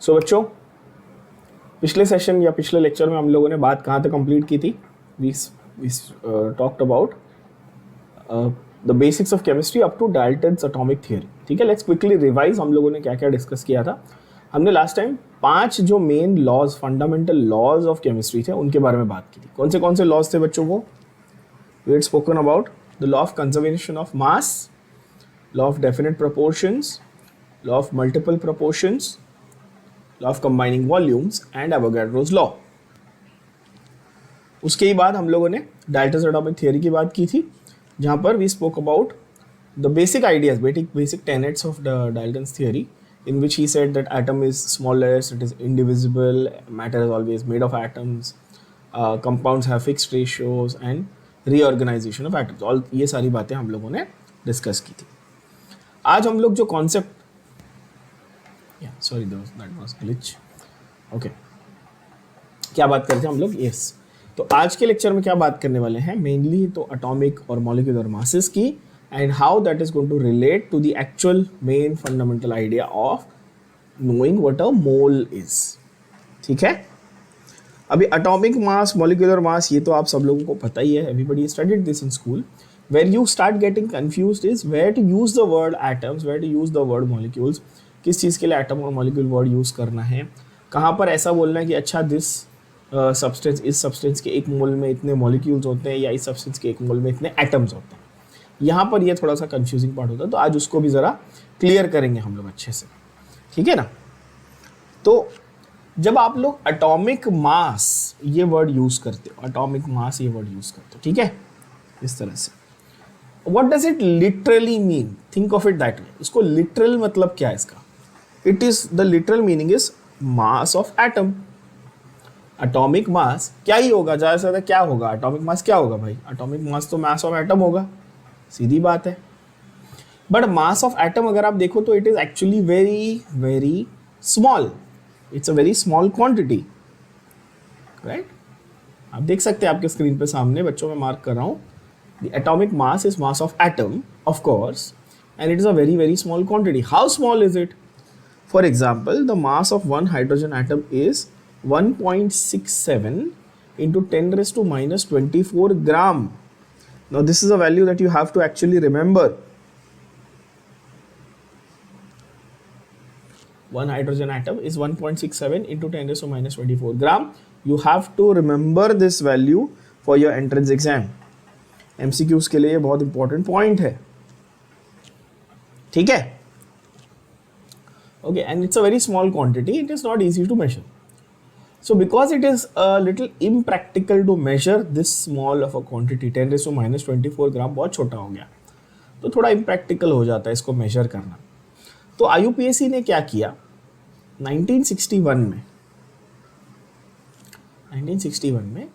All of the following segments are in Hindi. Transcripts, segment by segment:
सो बच्चों, पिछले सेशन या पिछले लेक्चर में हम लोगों ने बात कहाँ तक कंप्लीट की थी? We talked about the basics of chemistry up to Dalton's atomic theory. ठीक है, लेट्स क्विकली रिवाइज हम लोगों ने क्या क्या डिस्कस किया था. हमने लास्ट टाइम 5 जो main laws, fundamental laws of chemistry थे, उनके बारे में बात की थी. कौन से लॉज थे बच्चों? वो we had spoken about the law of conservation of mass, law of definite proportions, law of multiple proportions, law of combining volumes and Avogadro's law. उसके ही बाद हम लोगों ने डाल्टन्स एटॉमिक थियरी की बात की थी, जहाँ पर we spoke about the basic ideas, basic tenets of the Dalton's theory, in which he said that atom is smallest, it is indivisible, matter is always made of atoms, compounds have fixed ratios and reorganization of atoms. all ये सारी बातें हम लोगों ने डिस्कस की थी. आज हम लोग जो concept, sorry that was glitch. Okay, क्या बात करते हैं हम लोग? यस, तो आज के लेक्चर में क्या बात करने वाले हैं? मेनली तो एटॉमिक और मॉलिक्यूलर मासेस की, and how that is going to relate to the actual main fundamental idea of knowing what a mole is. ठीक है, अभी atomic mass, molecular mass, ये तो आप सब लोगों को पता ही है. Everybody studied this in school. Where you start getting confused is where to use the word atoms, where to use the word molecules. किस चीज़ के लिए atom और molecule word यूज़ करना है, कहाँ पर ऐसा बोलना है कि अच्छा this substance, इस substance के एक मोल में इतने molecules होते हैं, या इस substance के एक मोल में इतने atoms होते हैं. यहाँ पर ये थोड़ा सा कंफ्यूजिंग पार्ट होता है, तो आज उसको भी ज़रा क्लियर करेंगे हम लोग अच्छे से. ठीक है ना? तो जब आप लोग एटॉमिक मास ये वर्ड यूज़ करते हो, एटॉमिक मास ये वर्ड यूज़ करते हो, ठीक है, इस तरह से, what does it literally mean? Think of it that way. इसको लिटरल मतलब क्या है इसका? It is the literal meaning is mass of atom. Atomic mass क्या ही होगा, ज़्यादा से ज़्यादा क्या होगा? एटॉमिक मास क्या होगा भाई? एटॉमिक मास तो मास ऑफ एटम होगा, सीधी बात है. बट मास ऑफ एटम अगर आप देखो तो it is actually very very small. It's a very small quantity, right? आप देख सकते हैं आपके स्क्रीन पे सामने, बच्चों में मार्क कर रहा हूँ. The atomic mass is mass of atom, of course, and it is a very very small quantity. How small is it? For example, the mass of one hydrogen atom is 1.67 into 10⁻⁻24 gram. Now this is a value that you have to actually remember. One hydrogen atom is 1.67 into 10⁻⁻24 gram. You have to remember this value for your entrance exam. MCQs के लिए ये बहुत important point है. ठीक है? Okay, and it's a very small quantity. It is not easy to measure. So because it is a little impractical to measure this small of a quantity, 10⁻⁻24 ग्राम बहुत छोटा हो गया, तो थोड़ा impractical हो जाता है इसको measure करना. तो IUPAC ने क्या किया 1961 में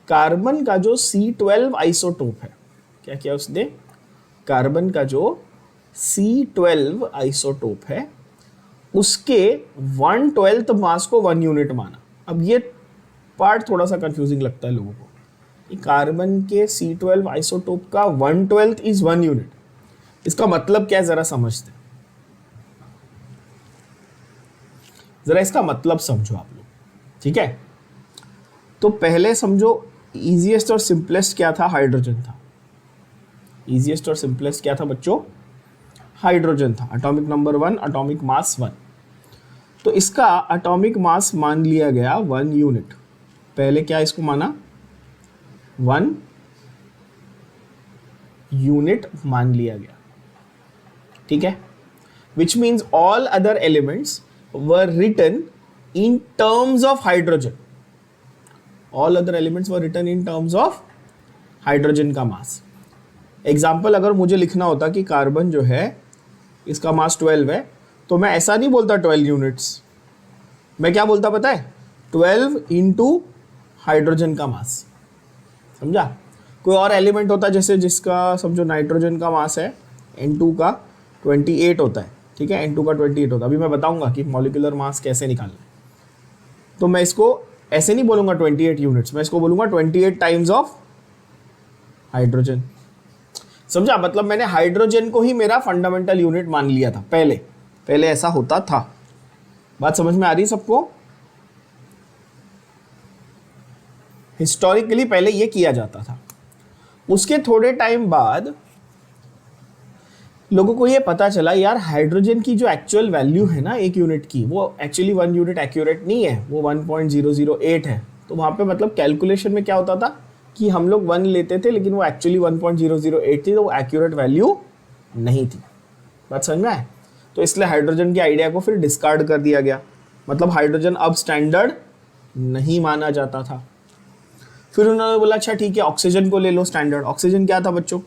कार्बन का जो C12 आइसोटोप है, क्या किया उसने? कार्बन का जो C12 आइसोटोप है उसके 1/12 मास को 1 यूनिट माना. अब ये पार्ट थोड़ा सा कंफ्यूजिंग लगता है लोगों को. कार्बन के C12 आइसोटोप का 1/12 इज 1 यूनिट. इसका मतलब क्या है जरा समझते हैं. जरा इसका मतलब समझो आप लोग, ठीक है? तो पहले समझो, इजीएस्ट और सिंपलेस्ट क्या था? हाइड्रोजन था. इजीएस्ट और सिंपलेस्ट क्या था बच्चों? हाइड्रोजन था. Atomic number 1, atomic mass 1. तो इसका एटॉमिक मास मान लिया गया 1 यूनिट. पहले क्या इसको माना? 1 यूनिट मान लिया गया. ठीक है? Which means all other elements were written in terms of hydrogen. All other elements were written in terms of hydrogen का मास. एग्जाम्पल, अगर मुझे लिखना होता कि कार्बन जो है इसका मास 12 है, तो मैं ऐसा नहीं बोलता 12 यूनिट्स. मैं क्या बोलता पता है? 12 इंटू हाइड्रोजन का मास. समझा? कोई और एलिमेंट होता जैसे जिसका समझो नाइट्रोजन का मास है N2 का 28 होता है. ठीक है, N2 का 28 होता है. अभी मैं बताऊंगा कि मॉलिक्यूलर मास कैसे निकालना है. तो मैं इसको ऐसे नहीं बोलूंगा 28 यूनिट्स, मैं इसको बोलूंगा 28 टाइम्स ऑफ हाइड्रोजन. समझा? मतलब मैंने हाइड्रोजन को ही मेरा फंडामेंटल यूनिट मान लिया था. पहले ऐसा होता था. बात समझ में आ रही है सबको? हिस्टोरिकली पहले ये किया जाता था। उसके थोड़े टाइम बाद लोगों को ये पता चला यार हाइड्रोजन की जो एक्चुअल वैल्यू है ना एक यूनिट की, वो एक्चुअली 1 यूनिट एक्यूरेट नहीं है, वो 1.008 है। तो वहाँ पे मतलब कैलकुलेशन में क्या होता था कि हम लोग 1 लेते थे लेकिन वो एक्चुअली 1.008 थी, तो वो एक्यूरेट वैल्यू नहीं थी। बात समझ में आए? तो इसलिए हाइड्रोजन के आइडिया को फिर डिस्कार्ड कर दिया गया, मतलब हाइड्रोजन अब स्टैंडर्ड नहीं माना जाता था। फिर उन्होंने बोला अच्छा ठीक है ऑक्सीजन को ले लो स्टैंडर्ड। ऑक्सीजन क्या था बच्चों?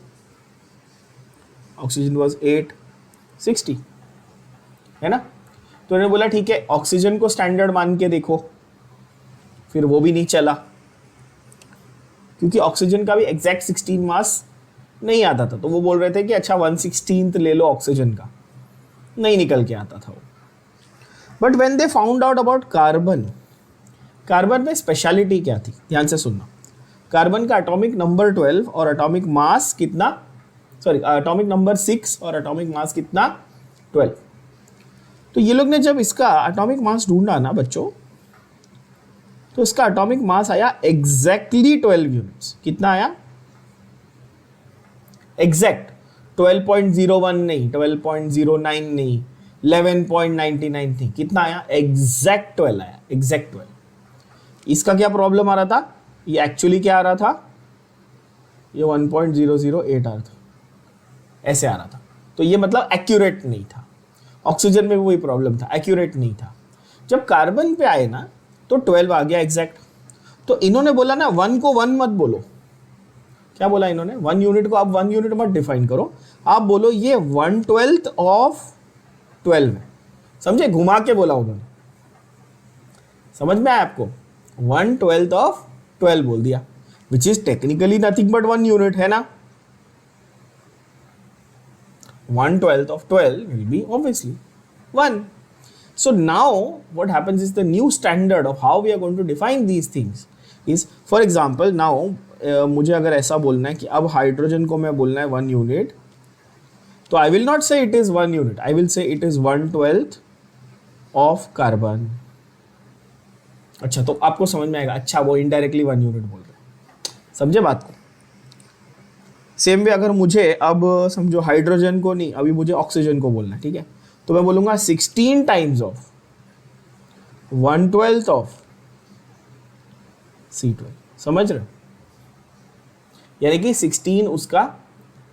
ऑक्सीजन वाज 860, है ना? तो उन्होंने बोला ठीक है ऑक्सीजन को स्टैंडर्ड मान के देखो, फिर वो भी नहीं चला क्योंकि ऑक्सीजन का भी एग्जैक्ट 16 मास नहीं आता था। तो वो बोल रहे थे कि अच्छा 1/16 ले लो ऑक्सीजन का, नहीं निकल के आता था वो। But when they found out about carbon, carbon में स्पेशलिटी क्या थी? ध्यान से सुनना। कार्बन का एटॉमिक नंबर 12 और एटॉमिक मास कितना, सॉरी एटॉमिक नंबर 6 और एटॉमिक मास कितना 12। तो ये लोग ने जब इसका एटॉमिक मास ढूंढा ना बच्चों, तो इसका एटॉमिक मास आया एग्जैक्टली 12 यूनिट्स। कितना आया? एग्जैक्ट 12.01 नहीं, 12.09 नहीं, 11.99 नहीं, कितना आया? एग्जैक्ट 12 आया, एग्जैक्ट 12। इसका क्या प्रॉब्लम आ रहा था? ये एक्चुअली क्या आ रहा था? ये 1.008 आ रहा था, ऐसे आ रहा था। तो ये मतलब एक्यूरेट नहीं था। ऑक्सीजन में भी वही प्रॉब्लम था, एक्यूरेट नहीं था। जब कार्बन पे आए ना तो 12 आ गया एग्जैक्ट। तो इन्होंने बोला ना 1 को 1 मत बोलो। क्या बोला इन्होंने? 1 यूनिट को आप 1 यूनिट मत डिफाइन करो, आप बोलो ये 1/12 ऑफ 12 है। समझे? घुमा के बोला उन्होंने। समझ में आया आपको? 1/12 ऑफ 12 बोल दिया, which is technically nothing but 1 unit, है ना? 1/12 of 12 will be obviously 1. So now what happens is the new standard of how we are going to define these things is, for example now मुझे अगर ऐसा बोलना है कि अब हाइड्रोजन को मैं बोलना है 1 यूनिट, तो I will not say it is 1 unit, I will say it is 1/12 of carbon. अच्छा तो आपको समझ में आएगा, अच्छा वो इनडायरेक्टली 1 यूनिट बोल रहे हैं। समझे बात को? सेम वे अगर मुझे अब समझो हाइड्रोजन को नहीं, अभी मुझे ऑक्सीजन को बोलना है, ठीक है? तो मैं बोलूंगा 16 टाइम्स ऑफ 1/12 ऑफ C12। समझ रहे? यानी कि 16 उसका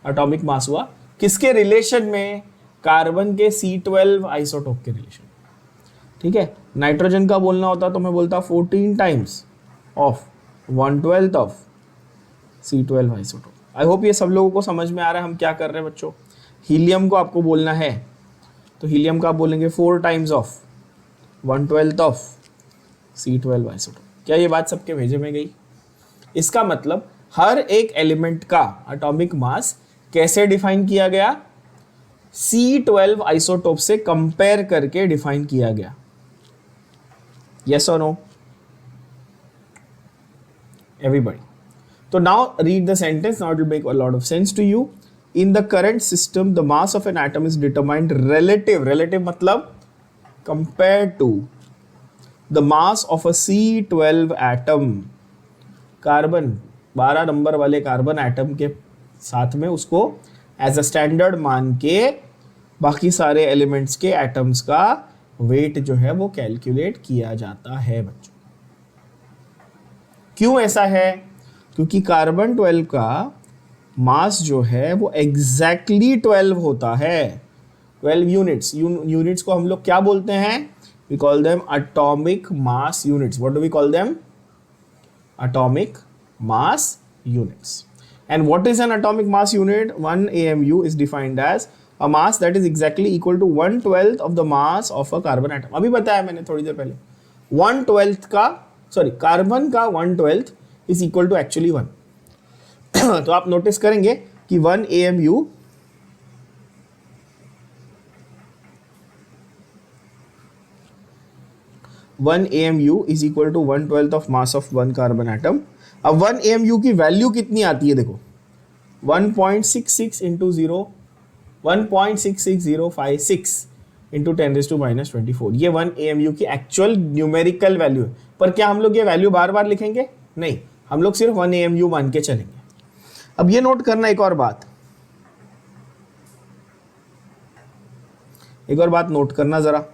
एटॉमिक मास हुआ, किसके रिलेशन में? कार्बन के C12 आइसोटोप के रिलेशन। ठीक है? नाइट्रोजन का बोलना होता तो मैं बोलता 14 times of 1/12 of C12 isotope. I hope ये सब लोगों को समझ में आ रहा है हम क्या कर रहे हैं बच्चों। हीलियम को आपको बोलना है तो हीलियम का आप बोलेंगे 4 times of 1/12 of C12 isotope. क्या ये बात सबके भेजे में गई? इसका मतलब हर एक एलिमेंट का एटॉमिक मास कैसे डिफाइन किया गया? C12 आइसोटोप से कंपेयर करके डिफाइन किया गया। यस और no everybody? So now read the sentence. Now it will make a lot of sense to you. In the current system, the mass of an atom is determined relative मतलब compared to the mass of a C12 atom. Carbon 12 number वाले कार्बन एटम के साथ में उसको एज अ स्टैंडर्ड मान के बाकी सारे एलिमेंट्स के एटम्स का वेट जो है वो कैलकुलेट किया जाता है बच्चों। क्यों ऐसा है? क्योंकि कार्बन 12 का मास जो है वो एग्जैक्टली 12 होता है, 12 यूनिट्स। यूनिट्स को हम लोग क्या बोलते हैं? We call them atomic mass units. What do we call them? Atomic mass units. And what is an atomic mass unit? 1 AMU is defined as a mass that is exactly equal to 1/12 of the mass of a carbon atom। अभी बताया मैंने थोड़ी देर पहले, 1/12 का कार्बन का 1/12 इज इक्वल टू एक्चुअली 1। तो आप नोटिस करेंगे कि 1 AMU is equal to 1/12 of mass of 1 carbon atom. अब 1 AMU की वैल्यू कितनी आती है देखो, 1.66 इंटू 0, 1.66056 इंटू 10⁻²4। ये 1 AMU की एक्चुअल न्यूमेरिकल वैल्यू है। पर क्या हम लोग ये वैल्यू बार बार लिखेंगे? नहीं, हम लोग सिर्फ 1 AMU मान के चलेंगे। अब ये नोट करना एक और बात नोट करना जरा,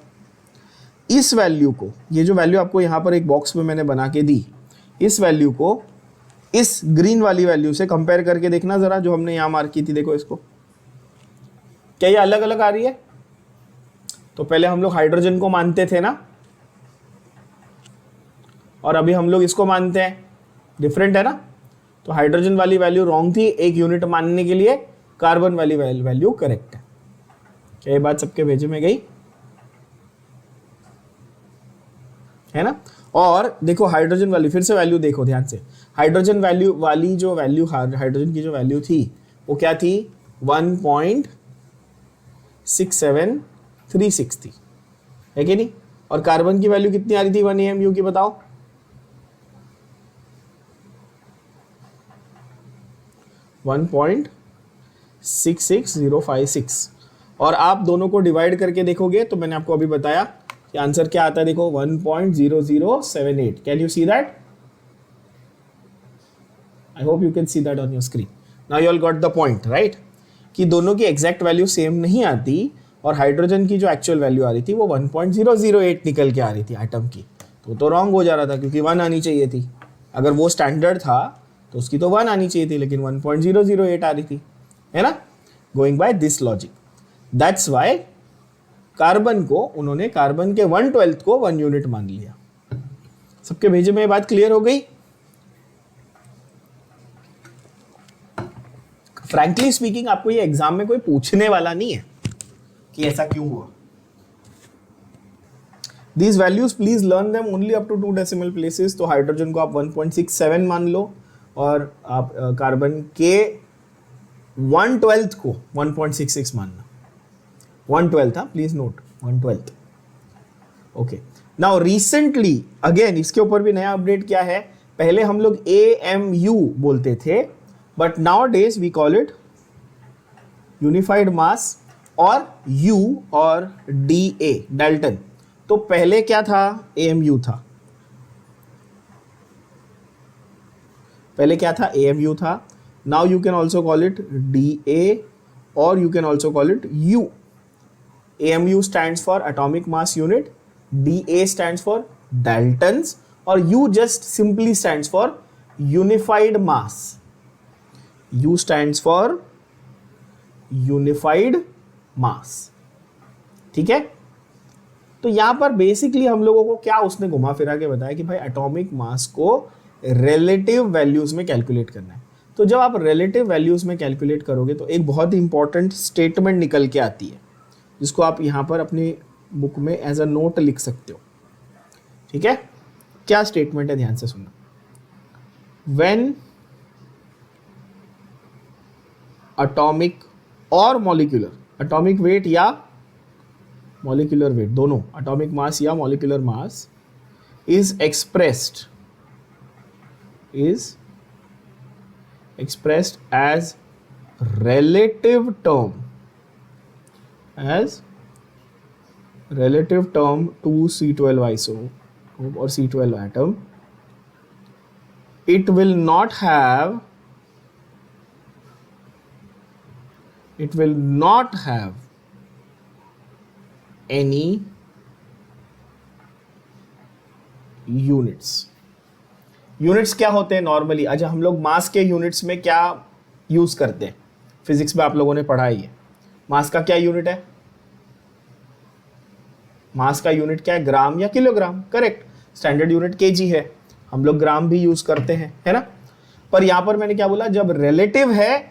इस वैल्यू को, ये जो वैल्यू आपको यहां पर एक बॉक्स में मैंने बना के दी, इस वैल्यू को इस ग्रीन वाली वैल्यू से कंपेयर करके देखना जरा, जो हमने यहां मार्क की थी। देखो इसको, क्या ये अलग अलग आ रही है? तो पहले हम लोग हाइड्रोजन को मानते थे ना, और अभी हम लोग इसको मानते हैं, डिफरेंट है ना। तो हाइड्रोजन वाली वैल्यू रॉन्ग थी, एक यूनिट मानने के लिए कार्बन वाली वैल्यू करेक्ट है। क्या ये बात सबके भेजे में गई? है ना। और देखो हाइड्रोजन वाली, फिर से वैल्यू देखो ध्यान से, हाइड्रोजन वैल्यू वाली जो वैल्यू, हाइड्रोजन की जो वैल्यू थी वो क्या थी? 1.6736 थी, है कि नहीं? और कार्बन की वैल्यू कितनी आ रही थी 1 AMU की, बताओ? 1.66056। और आप दोनों को डिवाइड करके देखोगे तो मैंने आपको अभी बताया कि आंसर क्या आता है। देखो 1.0078। Can you see that? I hope you can see that on your screen. Now you all got the point, right? कि दोनों की एग्जैक्ट वैल्यू सेम नहीं आती, और हाइड्रोजन की जो एक्चुअल वैल्यू आ रही थी वो 1.008 निकल के आ रही थी एटम की। तो रॉन्ग हो जा रहा था, क्योंकि 1 आनी चाहिए थी। अगर वो स्टैंडर्ड था तो उसकी तो 1 आनी चाहिए थी, लेकिन 1.008 आ रही थी, है ना। Going by this logic, that's why carbon को उन्होंने कार्बन के 1/12 को 1 यूनिट मान लिया। सबके भेजे में ये बात क्लियर हो गई? फ्रैंकली स्पीकिंग, आपको ये एग्जाम में कोई पूछने वाला नहीं है कि ऐसा क्यों हुआ। These values please learn them only up to 2 decimal places। तो हाइड्रोजन को आप 1.67 मान लो, और आप कार्बन के 1/12 को 1.66 मानना। 1/12 था, please note 1/12। Okay, now recently again इसके ऊपर भी नया अपडेट क्या है। पहले हम लोग AMU बोलते थे, but now days we call it unified mass, और U और DA, डाल्टन। तो पहले क्या था? AMU था। पहले क्या था? AMU था। Now you can also call it DA, और you can also call it U। AMU stands for atomic mass unit, DA stands for daltons, और U just simply stands for unified mass। U stands for unified mass। ठीक है। तो यहां पर बेसिकली हम लोगों को क्या उसने घुमा फिरा के बताया कि भाई एटॉमिक मास को रिलेटिव वैल्यूज में कैलकुलेट करना है। तो जब आप रिलेटिव वैल्यूज में कैलकुलेट करोगे तो एक बहुत ही इंपॉर्टेंट स्टेटमेंट निकल के आती है, जिसको आप यहां पर अपनी बुक में एज अ नोट लिख सकते हो। ठीक है, क्या स्टेटमेंट है, ध्यान से सुनना। व्हेन एटॉमिक और मॉलिक्यूलर, एटॉमिक वेट या मॉलिक्यूलर वेट, दोनों, एटॉमिक मास या molecular mass is expressed as relative term to C12 isotope or C12 atom, it will not have any units। Units क्या होते हैं नॉर्मली? अच्छा, हम लोग मास के यूनिट्स में क्या यूज करते हैं? फिजिक्स में आप लोगों ने पढ़ा ही है। मास का क्या यूनिट है? मास का यूनिट क्या है? ग्राम या kilogram. Correct, standard unit KG है, हम लोग ग्राम भी यूज करते हैं, है ना। पर यहां पर मैंने क्या बोला, जब रिलेटिव है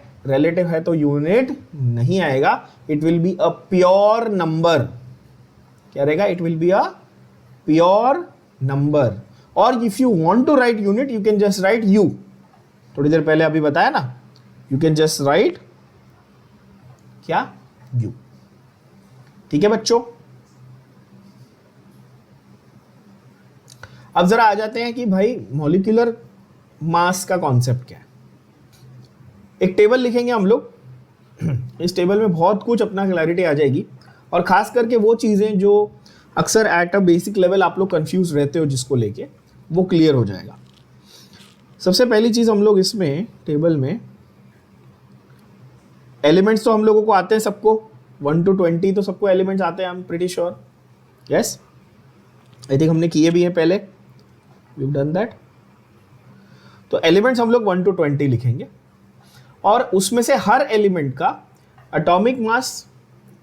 तो यूनिट नहीं आएगा, it will be a pure number. क्या रहेगा? It will be a pure number. और if you want to write unit, you can just write u. थोड़ी देर पहले अभी बताया ना, यू कैन जस्ट राइट क्या? यू। ठीक है बच्चों, अब जरा आ जाते हैं कि भाई मॉलिक्यूलर मास का कॉन्सेप्ट क्या है। एक टेबल लिखेंगे हम लोग, इस टेबल में बहुत कुछ अपना क्लैरिटी आ जाएगी। और खास करके वो चीज़ें जो अक्सर एट अ बेसिक लेवल आप लोग कंफ्यूज रहते हो जिसको लेके, वो क्लियर हो जाएगा। सबसे पहली चीज़ हम लोग इसमें टेबल में एलिमेंट्स तो हम लोगों को आते हैं सबको, 1 to 20 तो सबको एलिमेंट्स आते हैं, I am pretty sure. Yes, I think हमने किए भी हैं पहले, वी हैव डन दैट। तो एलिमेंट्स हम लोग 1 to 20 लिखेंगे और उसमें से हर एलिमेंट का एटॉमिक मास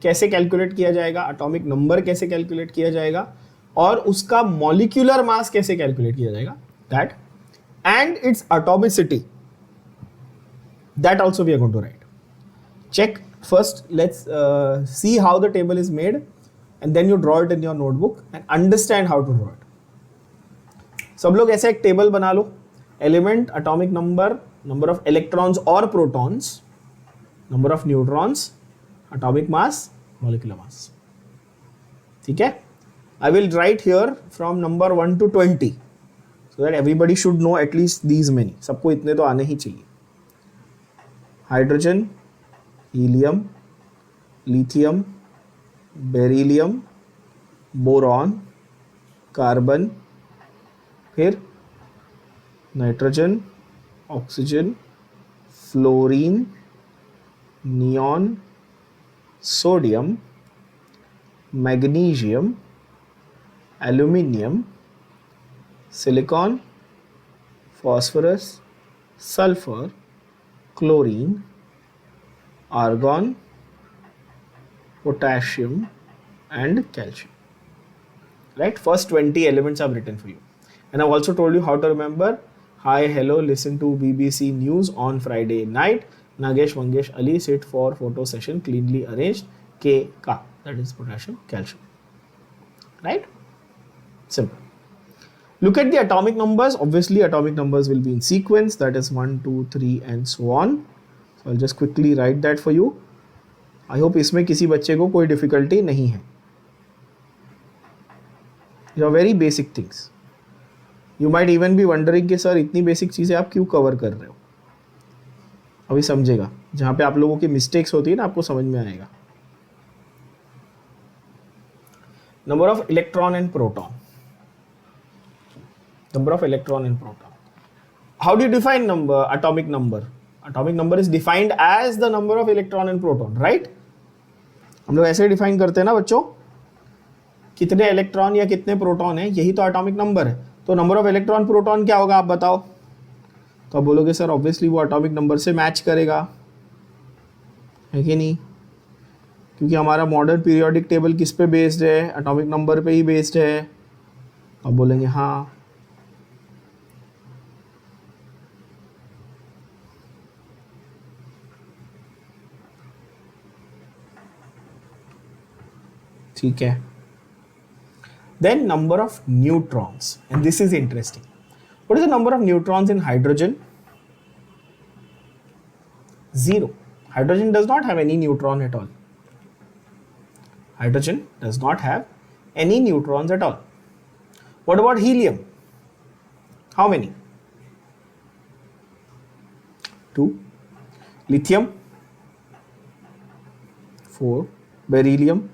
कैसे कैलकुलेट किया जाएगा, एटॉमिक नंबर कैसे कैलकुलेट किया जाएगा और उसका मॉलिक्यूलर मास कैसे कैलकुलेट किया जाएगा, that and its atomicity, that also we are going to write. Check first, let's see how the table is made and then you draw it in your notebook and understand how to draw it. सब लोग ऐसे एक टेबल बना लो, element, atomic number, number of electrons और protons, number of neutrons, atomic mass, molecular mass. ठीक है, I will write here from number 1 to 20 so that everybody should know at least these many. सबको इतने तो आने ही चाहिए। Hydrogen, helium, lithium, beryllium, boron, carbon, फिर nitrogen, oxygen, fluorine, neon, sodium, magnesium, aluminium, silicon, phosphorus, sulphur, chlorine, argon, potassium and calcium. Right, first 20 elements I've written for you, and I've also told you how to remember. Hi, hello, listen to BBC News on Friday night. Nagesh Mangesh Ali, sit for photo session, cleanly arranged. K, that is potassium, calcium. Right, simple. Look at the atomic numbers. Obviously atomic numbers will be in sequence, that is 1 2 3 and so on. So I'll just quickly write that for you. I hope इसमें किसी बच्चे को कोई डिफिकल्टी नहीं है। These are very basic things. You might even be wondering कि सर इतनी बेसिक चीज़ें आप क्यों कवर कर रहे हो। अभी समझेगा, जहाँ पे आप लोगों की मिस्टेक्स होती है ना, आपको समझ में आएगा। Number of electron and proton, number of electron and proton. How do you define number, atomic number? Atomic number is defined as the number of electron and proton, right? हम लोग ऐसे डिफाइन करते हैं ना बच्चों, कितने इलेक्ट्रॉन या कितने प्रोटॉन है, यही तो एटॉमिक नंबर है। तो नंबर ऑफ इलेक्ट्रॉन प्रोटॉन क्या होगा आप बताओ? तो आप बोलोगे सर ऑब्वियसली वो एटॉमिक नंबर से मैच करेगा, है कि नहीं? क्योंकि हमारा मॉडर्न पीरियोडिक टेबल किस पे बेस्ड है? एटॉमिक नंबर पे ही बेस्ड है। आप बोलेंगे हाँ। ठीक है, then number of neutrons, and this is interesting. What is the number of neutrons in hydrogen? 0. Hydrogen does not have any neutron at all. Hydrogen does not have any neutrons at all. What about helium? How many? 2. Lithium? 4. Beryllium?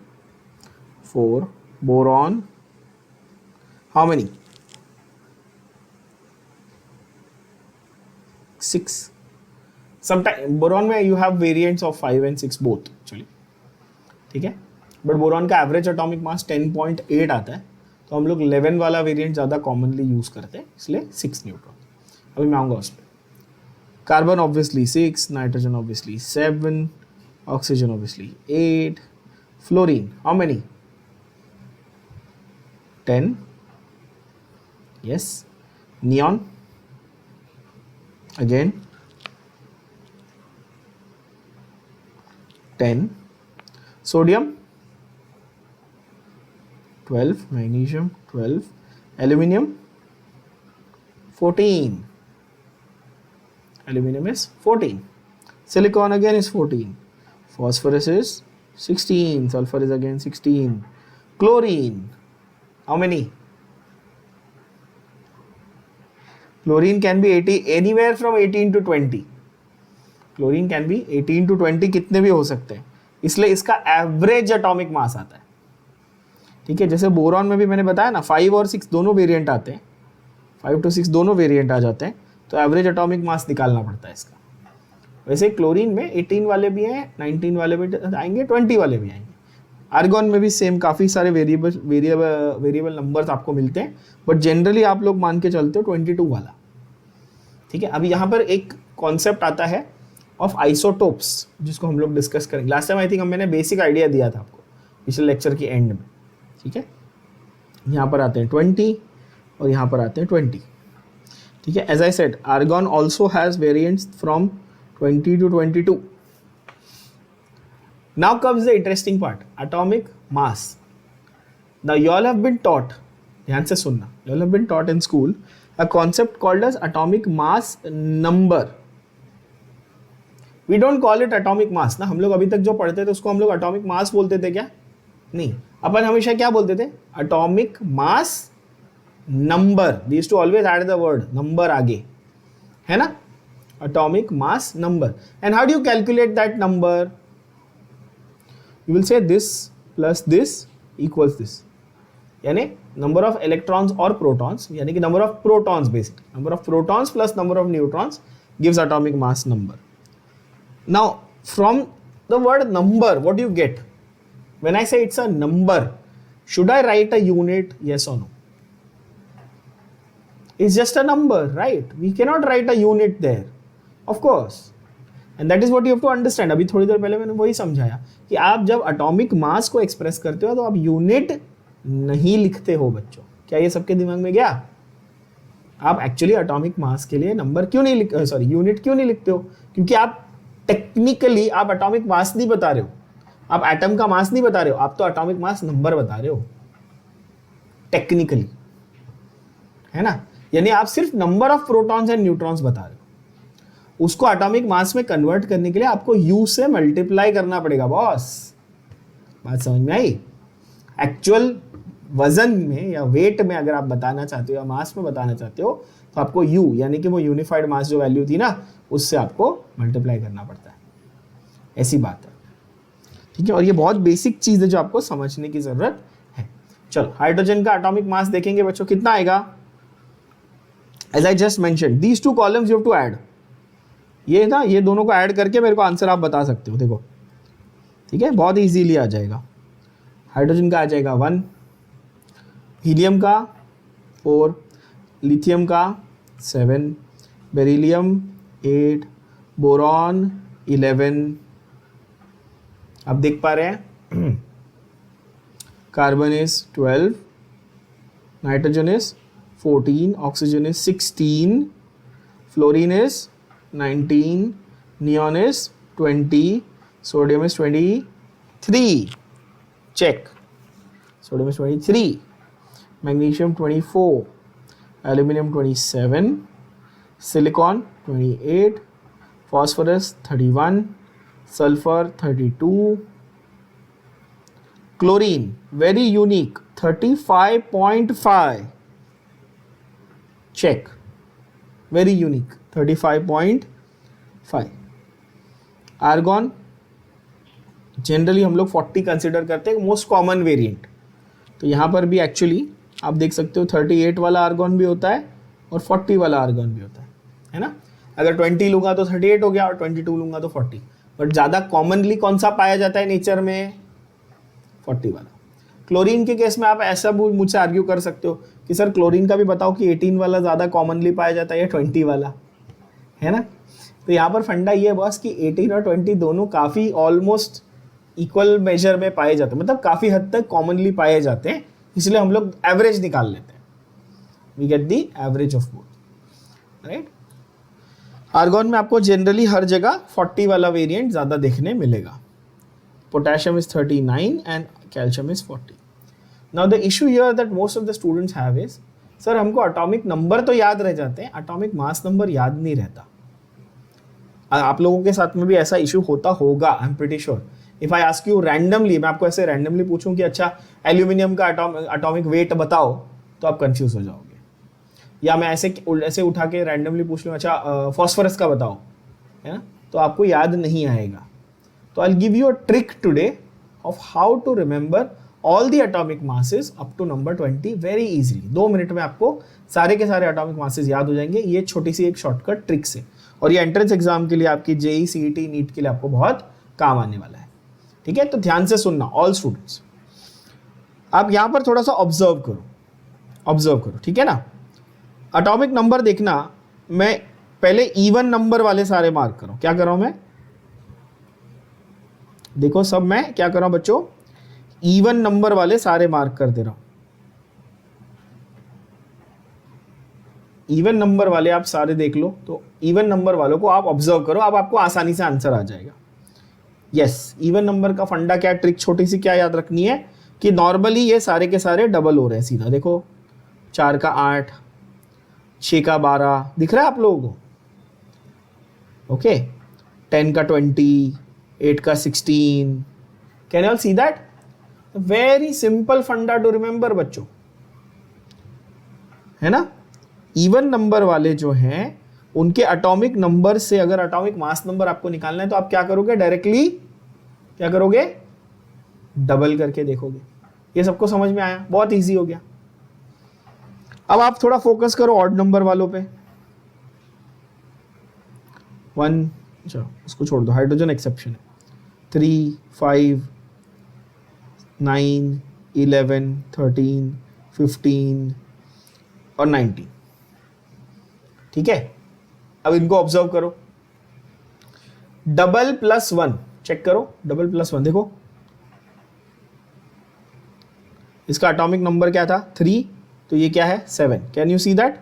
4. Boron? How many? 6. Sometimes boron में you have variants of 5 and 6 both actually, ठीक है, बट बोरॉन का एवरेज एटॉमिक मास 10.8 आता है, तो हम लोग 11 वाला वेरिएंट ज़्यादा कॉमनली यूज़ करते हैं, इसलिए 6 न्यूट्रॉन। अभी मैं आऊँगा उस पर। Carbon obviously 6, nitrogen obviously 7, oxygen obviously 8, fluorine how many? 10. Yes. Neon again 10. Sodium 12. Magnesium 12. Aluminium 14. Aluminium is 14. Silicon again is 14. Phosphorus is 16. Sulfur is again 16. Chlorine how many? Chlorine can be 80, anywhere from 18 to 20. Chlorine can be 18 to 20, कितने भी हो सकते हैं। इसलिए इसका एवरेज एटॉमिक मास आता है। ठीक है, जैसे बोरॉन में भी मैंने बताया ना 5 और 6 दोनों वेरिएंट आते हैं, 5 to 6 दोनों वेरिएंट आ जाते हैं, तो एवरेज एटॉमिक मास निकालना पड़ता है इसका। वैसे क्लोरीन में 18 वाले भी हैं, 19 वाले भी आएंगे, 20 वाले भी आएंगे। आर्गॉन में भी सेम काफ़ी सारे वेरिएबल नंबर्स आपको मिलते हैं, बट जनरली आप लोग मान के चलते हो 22 वाला। ठीक है, अभी यहाँ पर एक कॉन्सेप्ट आता है ऑफ आइसोटोप्स, जिसको हम लोग डिस्कस करेंगे। लास्ट टाइम आई थिंक मैंने बेसिक आइडिया दिया था आपको पिछले लेक्चर के एंड में। ठीक है, यहाँ पर आते हैं 20 और यहाँ पर आते हैं 20। ठीक है, as I said argon also has variants from 20 to 22. Now comes the interesting part, atomic mass. Now you all have been taught, ध्यान से सुनना, you all have been taught in school a concept called as atomic mass number. We don't call it atomic mass ना, हम लोग अभी तक जो पढ़ते थे उसको हम लोग atomic mass बोलते थे क्या? नहीं, अपन हमेशा क्या बोलते थे? atomic mass number. We used to always add the word number आगे, है ना? Atomic mass number. And how do you calculate that number? You will say this plus this equals this. यानी number of electrons or protons, यानी कि number of protons basically. Number of protons plus number of neutrons gives atomic mass number. Now, from the word number, what do you get? When I say it's a number, should I write a unit? Yes or no? It's just a number, right? We cannot write a unit there. Of course. And that is what you have to understand. अभी थोड़ी देर पहले मैंने वही समझाया कि आप जब एटॉमिक मास को एक्सप्रेस करते हो तो आप यूनिट नहीं लिखते हो बच्चों। क्या ये सबके दिमाग में गया? आप एक्चुअली एटॉमिक मास के लिए नंबर क्यों नहीं यूनिट क्यों नहीं लिखते हो? क्योंकि आप टेक्निकली आप एटॉमिक मास नहीं बता रहे हो, आप एटम का मास नहीं बता रहे हो, आप तो एटॉमिक मास नंबर बता रहे हो टेक्निकली, है ना? यानी आप सिर्फ number of protons and neutrons बता रहे हो। उसको एटॉमिक मास में कन्वर्ट करने के लिए आपको U से मल्टीप्लाई करना पड़ेगा बॉस। बात समझ में आई? एक्चुअल वजन में या वेट में अगर आप बताना चाहते हो या मास में बताना चाहते हो तो आपको U यानी कि वो यूनिफाइड मास जो वैल्यू थी ना उससे आपको मल्टीप्लाई करना पड़ता है। ऐसी बात है। ठीक है, और ये बहुत बेसिक चीज है जो आपको समझने की जरूरत है। चलो हाइड्रोजन का एटॉमिक मास देखेंगे बच्चों, कितना आएगा? As I just mentioned these two columns you have to add. ये ना, ये दोनों को ऐड करके मेरे को आंसर आप बता सकते हो। देखो, ठीक है, बहुत इजीली आ जाएगा। हाइड्रोजन का आ जाएगा 1, हीलियम का 4, लिथियम का 7, बेरिलियम 8, बोरॉन 11। आप देख पा रहे हैं carbon is 12, nitrogen is 14, oxygen is 16, fluorine is 19, neon is 20, sodium is 23. Check. Sodium is 23, magnesium 24, aluminum 27, silicon 28, phosphorus 31, sulfur 32, chlorine very unique 35.5. Check. Very unique 35.5. Argon generally हम लोग 40 कंसिडर करते हैं मोस्ट कॉमन वेरिएंट। तो यहाँ पर भी एक्चुअली आप देख सकते हो 38 वाला आर्गॉन भी होता है और 40 वाला आर्गॉन भी होता है ना? अगर 20 लूँगा तो 38 हो गया और 22 लूँगा तो 40। बट ज़्यादा कॉमनली कौन सा पाया जाता है नेचर में? 40 वाला। क्लोरीन के केस में आप ऐसा मुझसे आर्ग्यू कर सकते हो कि सर क्लोरीन का भी बताओ कि 18 वाला ज़्यादा कॉमनली पाया जाता है या 20 वाला, है ना? तो यहाँ पर फंडा ये है बॉस कि 18 और 20 दोनों काफ़ी ऑलमोस्ट इक्वल मेजर में पाए जाते हैं, मतलब काफ़ी हद तक कॉमनली पाए जाते हैं, इसलिए हम लोग एवरेज निकाल लेते हैं। We get the average of both, right? Argon में आपको जनरली हर जगह 40 वाला वेरिएंट ज़्यादा देखने मिलेगा। Potassium is 39 and calcium is 40। Now the issue here that most of the students have is, sir हमको एटॉमिक नंबर तो याद रह जाते हैं, एटॉमिक मास नंबर याद नहीं रहता। आप लोगों के साथ में भी ऐसा इशू होता होगा, I am pretty sure. If I ask you randomly, मैं आपको ऐसे रैंडमली पूछूं कि अच्छा एल्यूमिनियम का एटॉमिक वेट बताओ, तो आप कंफ्यूज हो जाओगे। या मैं ऐसे उठा के रैंडमली पूछ लूँ अच्छा फॉस्फोरस का बताओ, है ना, तो आपको याद नहीं आएगा। तो I will give you a trick today of how to remember all the atomic masses up to number 20 very easily. 2 minute में आपको सारे के सारे एटॉमिक मासेस याद हो जाएंगे, ये छोटी सी एक शॉर्टकट ट्रिक से। और ये एंट्रेंस एग्जाम के लिए, आपकी जेई सीईटी नीट के लिए आपको बहुत काम आने वाला है। ठीक है, तो ध्यान से सुनना ऑल स्टूडेंट्स। आप यहां पर थोड़ा सा ऑब्जर्व करो, ठीक है ना। एटॉमिक नंबर देखना, मैं पहले इवन नंबर वाले सारे मार्क कर रहा हूं। क्या कर रहा हूं मैं, देखो सब मैं क्या कर रहा हूं बच्चों, इवन नंबर वाले सारे मार्क कर दे रहा हूं। इवन नंबर वाले आप सारे देख लो, तो इवन नंबर वालों को आप ऑब्जर्व करो, अब आपको आसानी से आंसर आ जाएगा। यस, इवन नंबर का फंडा क्या, ट्रिक छोटी सी क्या याद रखनी है कि नॉर्मली ये सारे के सारे डबल हो रहे हैं सीधा। देखो 4 का 8, 6 का 12 दिख रहा है आप लोगों को। ओके, 10 का 20, 8 का 16, can you all see that? Very simple फंडा टू रिमेंबर बच्चों, है ना। इवन नंबर वाले जो हैं उनके एटॉमिक नंबर से अगर एटॉमिक मास नंबर आपको निकालना है तो आप क्या करोगे, डायरेक्टली क्या करोगे, डबल करके देखोगे। ये सबको समझ में आया, बहुत इजी हो गया। अब आप थोड़ा फोकस करो ऑड नंबर वालों पे। 1, चलो उसको छोड़ दो, हाइड्रोजन एक्सेप्शन है। 3, 5, 9, 11, 13, 15 और 19। ठीक है, अब इनको ऑब्जर्व करो। डबल प्लस 1 चेक करो, डबल प्लस 1 देखो, इसका एटॉमिक नंबर क्या था 3, तो ये क्या है 7। Can you see that?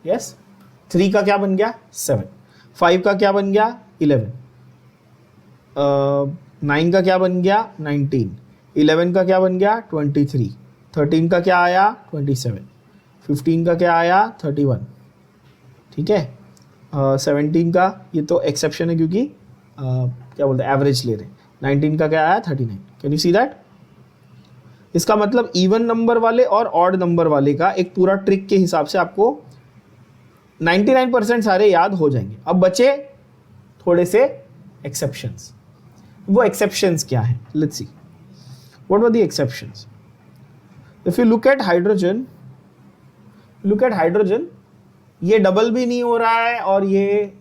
Yes, 3 का क्या बन गया 7, 5 का क्या बन गया 11, 9 का क्या बन गया 19, 11 का क्या बन गया 23, 13 का क्या आया 27, 15 का क्या आया 31। ठीक है, 17 का ये तो एक्सेप्शन है क्योंकि क्या बोलते हैं एवरेज ले रहे हैं। 19 का क्या आया 39। Can you see that? इसका मतलब इवन नंबर वाले और ऑड नंबर वाले का एक पूरा ट्रिक के हिसाब से आपको 99% सारे याद हो जाएंगे। अब बचे थोड़े से एक्सेप्शंस। वो एक्सेप्शंस क्या है, let's see what were the exceptions. If you look at hydrogen, ये डबल भी नहीं हो रहा है और ये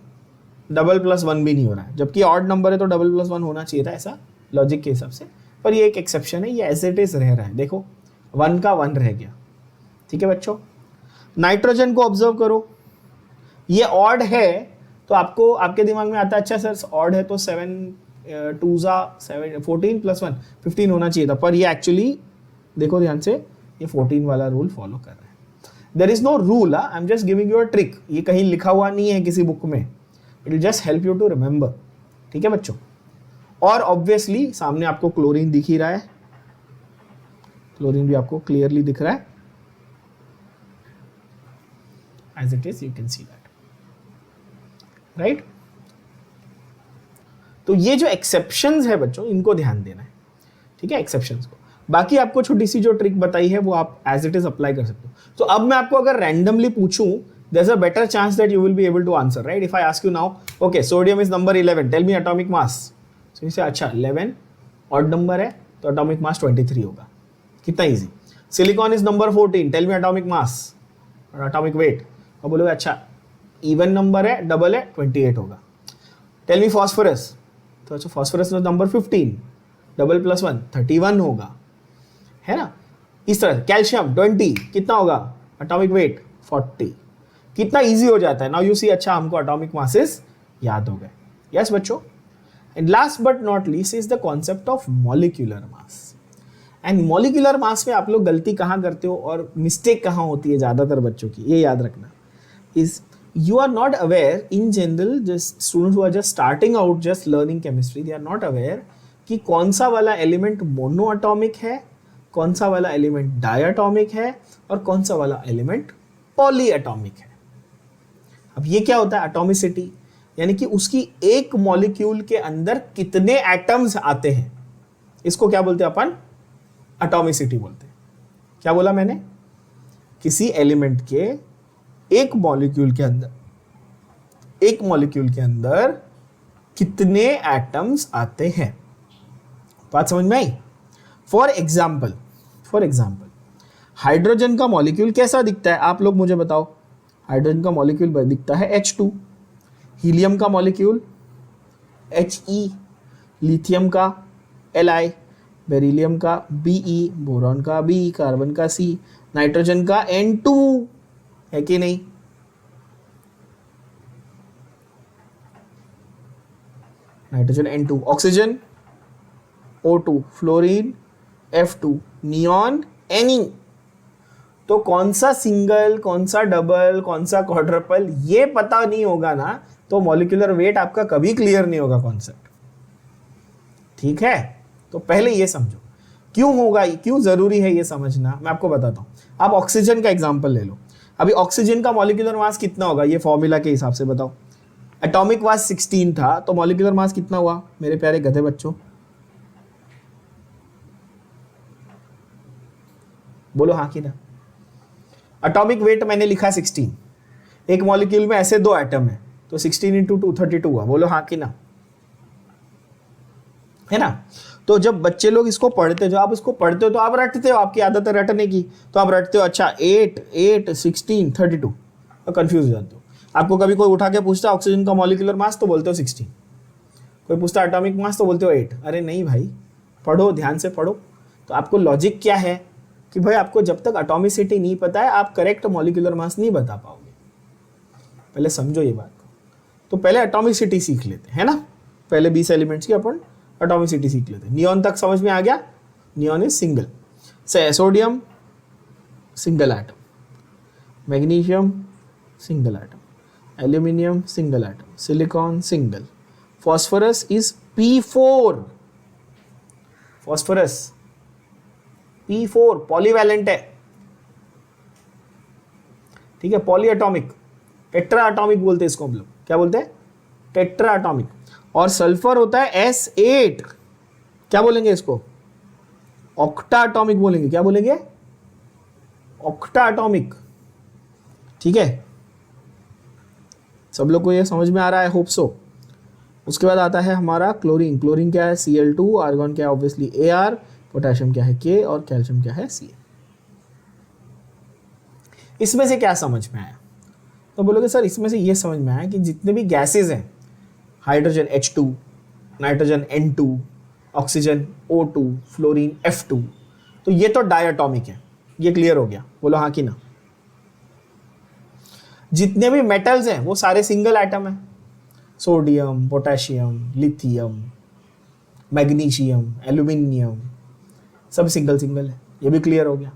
डबल प्लस 1 भी नहीं हो रहा है, जबकि ऑड नंबर है तो डबल प्लस 1 होना चाहिए था ऐसा लॉजिक के हिसाब से, पर ये एक एक्सेप्शन है, ये एज इट इज रह रहा है। देखो 1 का 1 रह गया। ठीक है बच्चों, नाइट्रोजन को ऑब्जर्व करो, ये ऑड है तो आपको आपके दिमाग में आता है अच्छा सर ऑड है तो 7 2 7 14 प्लस 1 15 होना चाहिए था, पर ये एक्चुअली देखो ध्यान से, ये 14 वाला रूल फॉलो कर रहा है। There is no rule, I am just giving you a trick. ये कहीं लिखा हुआ नहीं है किसी बुक में, it will just help you to remember. ठीक है बच्चों, और ऑब्वियसली सामने आपको क्लोरीन दिख ही रहा है, क्लोरीन भी आपको क्लियरली दिख रहा है as it is, you can see that, right. तो ये जो एक्सेप्शंस है बच्चों, इनको ध्यान देना है। ठीक है, एक्सेप्शंस को। बाकी आपको छोटी सी जो ट्रिक बताई है वो आप एज इट इज अप्लाई कर सकते हो। तो अब मैं आपको अगर रैंडमली पूछूं, there is a better chance that you will be able to answer, right. If I ask you now, okay sodium is number 11, tell me atomic mass. So इसे अच्छा 11 ऑड नंबर है तो एटॉमिक मास 23 होगा, कितना easy. Silicon is number 14, tell me atomic mass और एटॉमिक वेट। और बोलोगे अच्छा इवन नंबर है, डबल है, 28 होगा। टेल मी फॉस्फोरस, तो अच्छा फॉस्फोरस नंबर 15, डबल प्लस 1 31 होगा, है ना। इस तरह कैल्शियम 20 कितना होगा, एटॉमिक वेट 40। कितना इजी हो जाता है। नाउ यू सी, अच्छा हमको एटॉमिक मासेस याद हो गए। यस बच्चों, and last but not least is the concept of molecular mass. And molecular mass में आप लोग गलती कहाँ करते हो और मिस्टेक कहाँ होती है ज्यादातर बच्चों की, ये याद रखना। Is you are not aware in general, just students who are just starting out just learning chemistry, they are not aware कि कौन सा वाला एलिमेंट मोनोएटॉमिक है, कौन सा वाला एलिमेंट डायटॉमिक है और कौन सा वाला एलिमेंट पॉलीएटॉमिक है। अब ये क्या होता है एटॉमिसिटी, यानी कि उसकी एक मॉलिक्यूल के अंदर कितने एटम्स आते हैं, इसको क्या बोलते हैं अपन, एटॉमिसिटी बोलते हैं। क्या बोला मैंने, किसी एलिमेंट के एक मॉलिक्यूल के अंदर कितने एटम्स आते हैं। बात समझ में आई। फॉर एग्जाम्पल हाइड्रोजन का मॉलिक्यूल कैसा दिखता है, आप लोग मुझे बताओ। हाइड्रोजन का मॉलिक्यूल दिखता है H2, हीलियम का मॉलिक्यूल He, लिथियम का Li, बेरिलियम का Be, बोरॉन का B, कार्बन का C, नाइट्रोजन का N2, है कि नहीं। Nitrogen N2, oxygen O2, fluorine F2, neon Ne। तो कौन सा सिंगल, कौन सा डबल, कौन सा क्वाड्रपल, ये पता नहीं होगा ना तो मॉलिक्यूलर वेट आपका कभी क्लियर नहीं होगा कॉन्सेप्ट। ठीक है, तो पहले ये समझो क्यों होगा, क्यों जरूरी है ये समझना। मैं आपको बताता हूं। आप ऑक्सीजन का एग्जांपल ले लो। अभी ऑक्सीजन का मॉलिक्यूलर मास कितना होगा, ये फॉर्मूला के हिसाब से बताओ। एटॉमिक मास 16 था, तो मॉलिक्यूलर मास कितना हुआ मेरे प्यारे गधे बच्चों, बोलो हाँ कि ना। एटॉमिक वेट मैंने लिखा 16, एक मॉलिक्यूल में ऐसे 2 एटम है तो 16 इंटू 2 32 हुआ, बोलो हाँ कि ना, है ना। तो जब बच्चे लोग इसको पढ़ते, जो आप इसको पढ़ते हो तो आप रटते हो, आपकी आदत है रटने की, तो आप रटते हो अच्छा 8 8 16 32, तो कंफ्यूज हो जाते हो। आपको कभी कोई उठा के पूछता ऑक्सीजन का मॉलिक्यूलर मास तो बोलते हो 16, कोई पूछता एटॉमिक मास तो बोलते हो 8। अरे नहीं भाई, पढ़ो, ध्यान से पढ़ो। तो आपको लॉजिक क्या है कि भाई आपको जब तक एटॉमिसिटी नहीं पता है आप करेक्ट मॉलिक्यूलर मास नहीं बता पाओगे। पहले समझो ये बात को। तो पहले एटॉमिसिटी सीख लेते हैं, है ना। पहले 20 एलिमेंट्स की अपन एटॉमिसिटी सीख लेते हैं। नियॉन तक समझ में आ गया। Neon is single. Sodium single atom, magnesium single atom, aluminium single atom, silicon single, phosphorus is P4, phosphorus P4 polyvalent है, ठीक है, पॉली एटॉमिक, टेट्रा एटॉमिक बोलते हैं इसको हम लोग, क्या बोलते हैं, टेट्रा एटॉमिक। और सल्फर होता है S8, क्या बोलेंगे इसको, ऑक्टा एटॉमिक बोलेंगे, क्या बोलेंगे, ऑक्टा एटॉमिक। ठीक है, सब लोग को ये समझ में आ रहा है, होप सो। उसके बाद आता है हमारा क्लोरीन। क्लोरीन क्या है Cl2, आर्गन क्या है ऑब्वियसली Ar, पोटेशियम क्या है K और कैल्शियम क्या है Cl। इसमें से क्या समझ में आया, तो बोलोगे सर इसमें से ये समझ में आया कि जितने भी गैसेज हैं, hydrogen H2, nitrogen N2, oxygen O2, fluorine F2, तो ये तो डायटॉमिक है, ये क्लियर हो गया, बोलो हाँ कि ना। जितने भी मेटल्स हैं वो सारे सिंगल एटम है, sodium, potassium, lithium, magnesium, aluminium, सब सिंगल सिंगल है, ये भी क्लियर हो गया।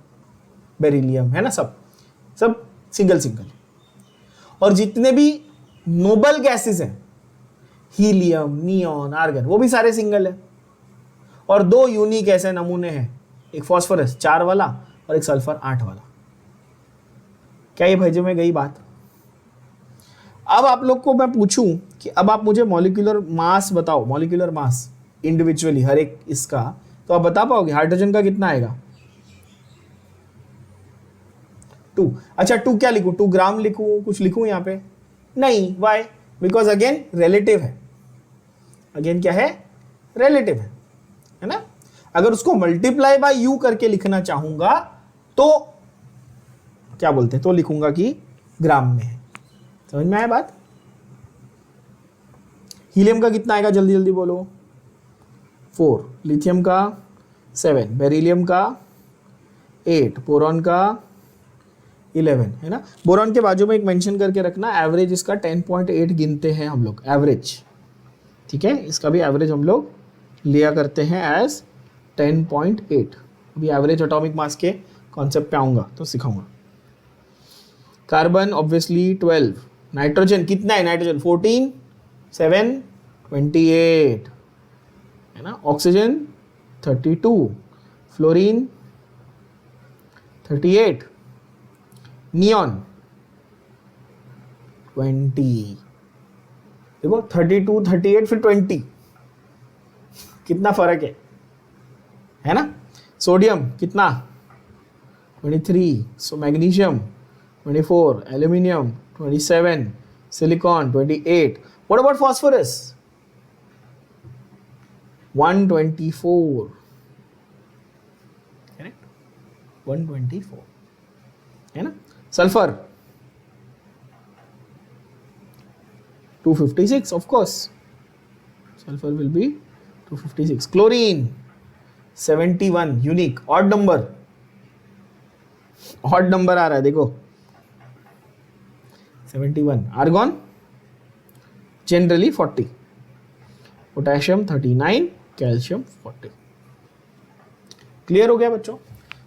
बेरिलियम है ना, सब सब सिंगल सिंगल। और जितने भी नोबल गैसेस हैं, हीलियम, नियॉन, आर्गन, वो भी सारे सिंगल है। और 2 यूनिक ऐसे नमूने हैं, एक फॉस्फोरस 4 वाला और एक सल्फर 8 वाला। क्या ये भेजे में गई बात। अब आप लोग को मैं पूछूं कि अब आप मुझे मॉलिक्यूलर मास बताओ, मॉलिक्यूलर मास इंडिविजुअली हर एक इसका, तो आप बता पाओगे हाइड्रोजन का कितना आएगा, 2। अच्छा 2 क्या लिखूं, 2 ग्राम लिखूं, कुछ लिखूं यहाँ पे, नहीं, वाई, बिकॉज अगेन रिलेटिव है, अगेन क्या है, रिलेटिव है ना। अगर उसको मल्टीप्लाई बाय यू करके लिखना चाहूंगा तो क्या बोलते हैं, तो लिखूंगा कि ग्राम में है। समझ में आया बात। हीलियम का कितना आएगा, जल्दी जल्दी बोलो, 4, लिथियम का 7, बेरिलियम का 8, बोरॉन का 11, है ना। बोरॉन के बाजू में एक मेंशन करके रखना, एवरेज इसका 10.8 गिनते हैं हम लोग, एवरेज, ठीक है, इसका भी एवरेज हम लोग लिया करते हैं एज 10.8। अभी एवरेज एटॉमिक मास के कॉन्सेप्ट पे आऊंगा तो सिखाऊंगा। कार्बन ऑब्वियसली 12, नाइट्रोजन कितना है, नाइट्रोजन 14, 7, 28, है ना। Oxygen 32, fluorine 38, neon 20। देखो 32, 38 फिर 20, कितना फर्क है ना। सोडियम कितना 23, so magnesium 24, aluminium 27, silicon 28। What about phosphorus, 124, correct, 124 है ना. Sulphur 256, of course. Sulfur will be 256. Chlorine 71, unique, odd number आ रहा है देखो, 71. Argon generally 40. Potassium 39, calcium 40. Clear हो गया बच्चों.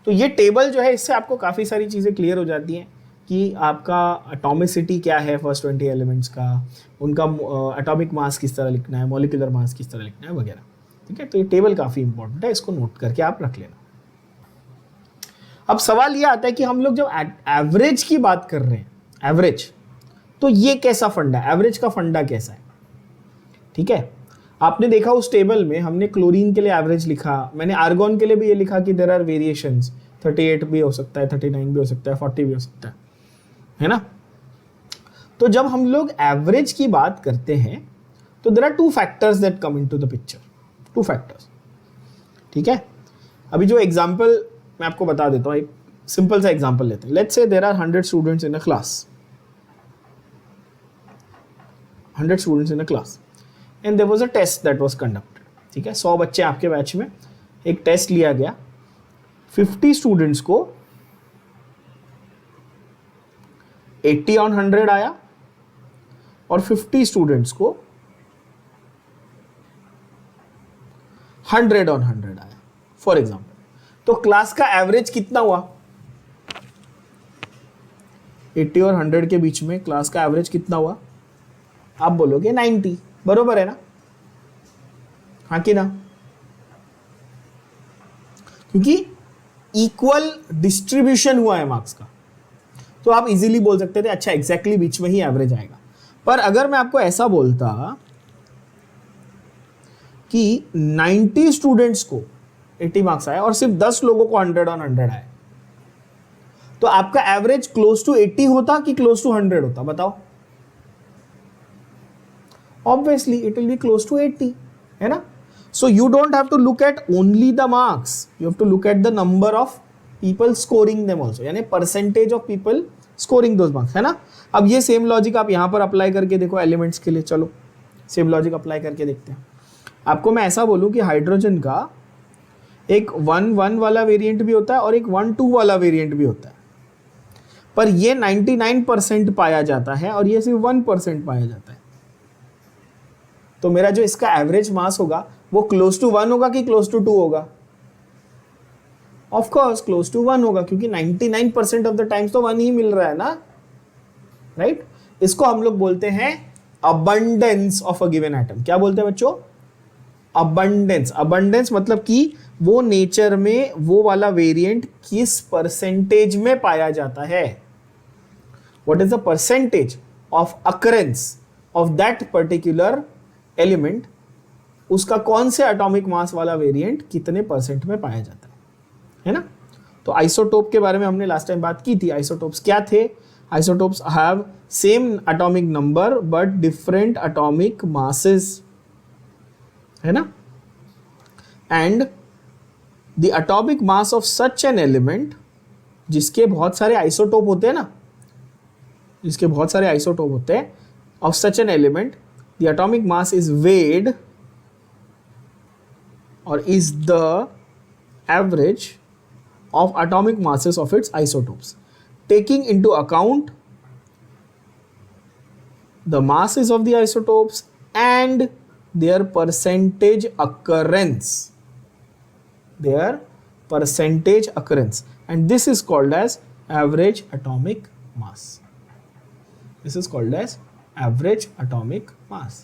तो ये टेबल जो है, इससे आपको काफ़ी सारी चीज़ें क्लियर हो जाती हैं कि आपका एटॉमिसिटी क्या है फर्स्ट 20 एलिमेंट्स का, उनका एटॉमिक मास किस तरह लिखना है, मॉलिक्यूलर मास किस तरह लिखना है वगैरह. ठीक है, तो ये टेबल काफ़ी इंपॉर्टेंट है, इसको नोट करके आप रख लेना. अब सवाल ये आता है कि हम लोग जब एवरेज की बात कर रहे हैं, एवरेज, तो ये कैसा फंडा है, एवरेज का फंडा कैसा है. ठीक है, आपने देखा उस टेबल में हमने क्लोरीन के लिए एवरेज लिखा, मैंने आर्गॉन के लिए भी ये लिखा कि देयर आर वेरिएशंस, 38 भी हो सकता है, 39 भी हो सकता है, 40 भी हो सकता है ना. तो जब हम लोग एवरेज की बात करते हैं तो there are two factors that come into the picture, two factors. ठीक है, अभी जो एग्जांपल मैं आपको बता देता हूँ, एक सिंपल सा एग्जांपल लेते हैं. Let's say there are 100 students in a class, 100 students in a class and there was a test that was conducted. ठीक है, 100 बच्चे आपके बैच में, एक टेस्ट लिया गया. 50 स्टूडेंट्स को 80 on 100 आया और 50 स्टूडेंट्स को 100 on 100 आया फॉर एग्जाम्पल. तो क्लास का एवरेज कितना हुआ, 80 और 100 के बीच में क्लास का एवरेज कितना हुआ, आप बोलोगे 90, बरोबर है ना, हाँ कि ना, क्योंकि इक्वल डिस्ट्रीब्यूशन हुआ है मार्क्स का. तो आप इजीली बोल सकते थे अच्छा एग्जैक्टली बीच में ही एवरेज आएगा. पर अगर मैं आपको ऐसा बोलता कि 90 स्टूडेंट्स को 80 मार्क्स आए और सिर्फ 10 लोगों को 100 on 100 आए, तो आपका एवरेज क्लोज टू 80 होता कि क्लोज टू 100 होता, बताओ. Obviously it will be close to 80, है ना. So you don't have to look at only the marks, you have to look at the number of people scoring them also, यानी percentage of people scoring those marks, है ना. अब ये सेम लॉजिक आप यहाँ पर अप्लाई करके देखो एलिमेंट्स के लिए. चलो सेम लॉजिक अप्लाई करके देखते हैं. आपको मैं ऐसा बोलूँ कि हाइड्रोजन का एक 1-1 वाला वेरिएंट भी होता है और एक 1-2 वाला वेरिएंट भी होता है, पर ये 99% पाया जाता है और ये सिर्फ 1% पाया जाता है. तो मेरा जो इसका एवरेज मास होगा वो क्लोज टू 1 होगा कि क्लोज टू 2 होगा, ऑफ कोर्स क्लोज टू 1 होगा, क्योंकि 99% ऑफ द टाइम्स तो 1 ही मिल रहा है ना, राइट. इसको हम लोग बोलते हैं abundance of a given atom. क्या बोलते हैं बच्चों, अबंडेंस. अबंडेंस मतलब कि वो नेचर में वो वाला वेरिएंट किस परसेंटेज में पाया जाता है, what is the percentage of occurrence of that particular element, उसका कौन से एटॉमिक मास वाला वेरिएंट कितने परसेंट में पाया जाता है ना. तो आइसोटोप के बारे में हमने लास्ट टाइम बात की थी. आइसोटोप्स क्या थे, isotopes have same atomic number but different atomic masses, है ना. And the atomic mass of such an element, जिसके बहुत सारे आइसोटोप होते हैं ना, जिसके बहुत सारे आइसोटोप होते हैं, of such an element, the atomic mass is weighed or is the average of atomic masses of its isotopes, taking into account the masses of the isotopes and their percentage occurrence, and this is called as average atomic mass. This is called as average atomic mass.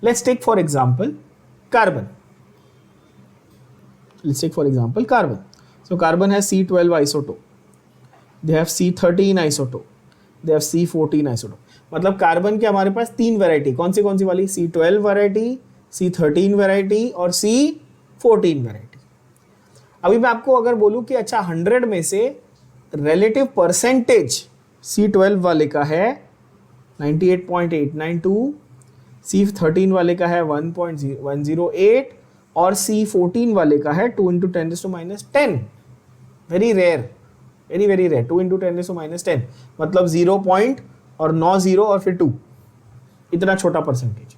Let's take for example carbon. So carbon has C12 isotope, they have C13 isotope, they have C14 isotope. मतलब कार्बन के हमारे पास 3 वैरायटी, कौन सी वाली, C12 वैरायटी, C13 वैरायटी और C14 वैरायटी. अभी मैं आपको अगर बोलूं कि अच्छा 100 में से रिलेटिव परसेंटेज C12 वाले का है 98.892, C13 वाले का है 1.108 और C14 वाले का है 2 into 10⁻10। Very rare, very very rare. 2 into 10⁻10 मतलब 0 पॉइंट और 9 0 और फिर 2, इतना छोटा परसेंटेज,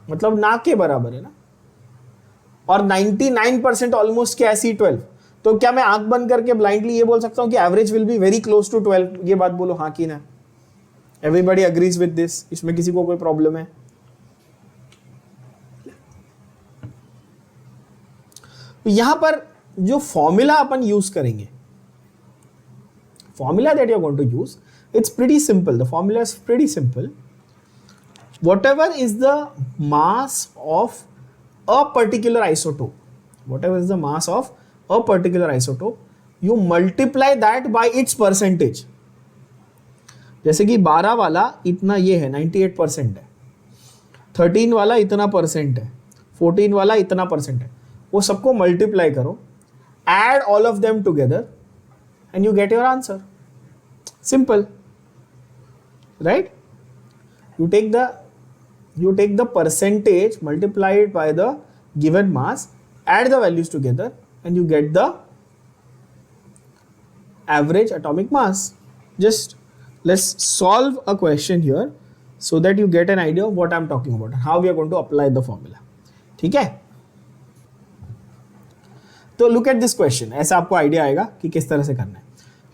मतलब ना के बराबर है ना। और 99% ऑलमोस्ट क्या है C12। तो क्या मैं आंख बंद करके ब्लाइंडली ये बोल सकता हूं कि average will be very close to 12? ये बात बोलो हाँ कि ना। Everybody agrees with this? इसमें किसी को कोई प्रॉब्लम है? तो यहां पर जो फॉर्मूला अपन यूज करेंगे, formula that you are going to use, it's pretty simple. The formula is pretty simple. Whatever is the mass of a particular isotope, whatever is the mass of a particular isotope, you multiply that by its percentage. जैसे कि 12 वाला इतना ये है 98% है, 13 वाला इतना परसेंट है, 14 वाला इतना परसेंट है, वो सबको मल्टीप्लाई करो, add all of them together and you get your answer. Simple, right? You take the percentage, multiply it by the given mass, add the values together and you get the average atomic mass. Just let's solve a question here so that you get an idea of what I'm talking about and how we are going to apply the formula. ठीक है? तो look at this question, ऐसा आपको आइडिया आएगा कि किस तरह से करना है।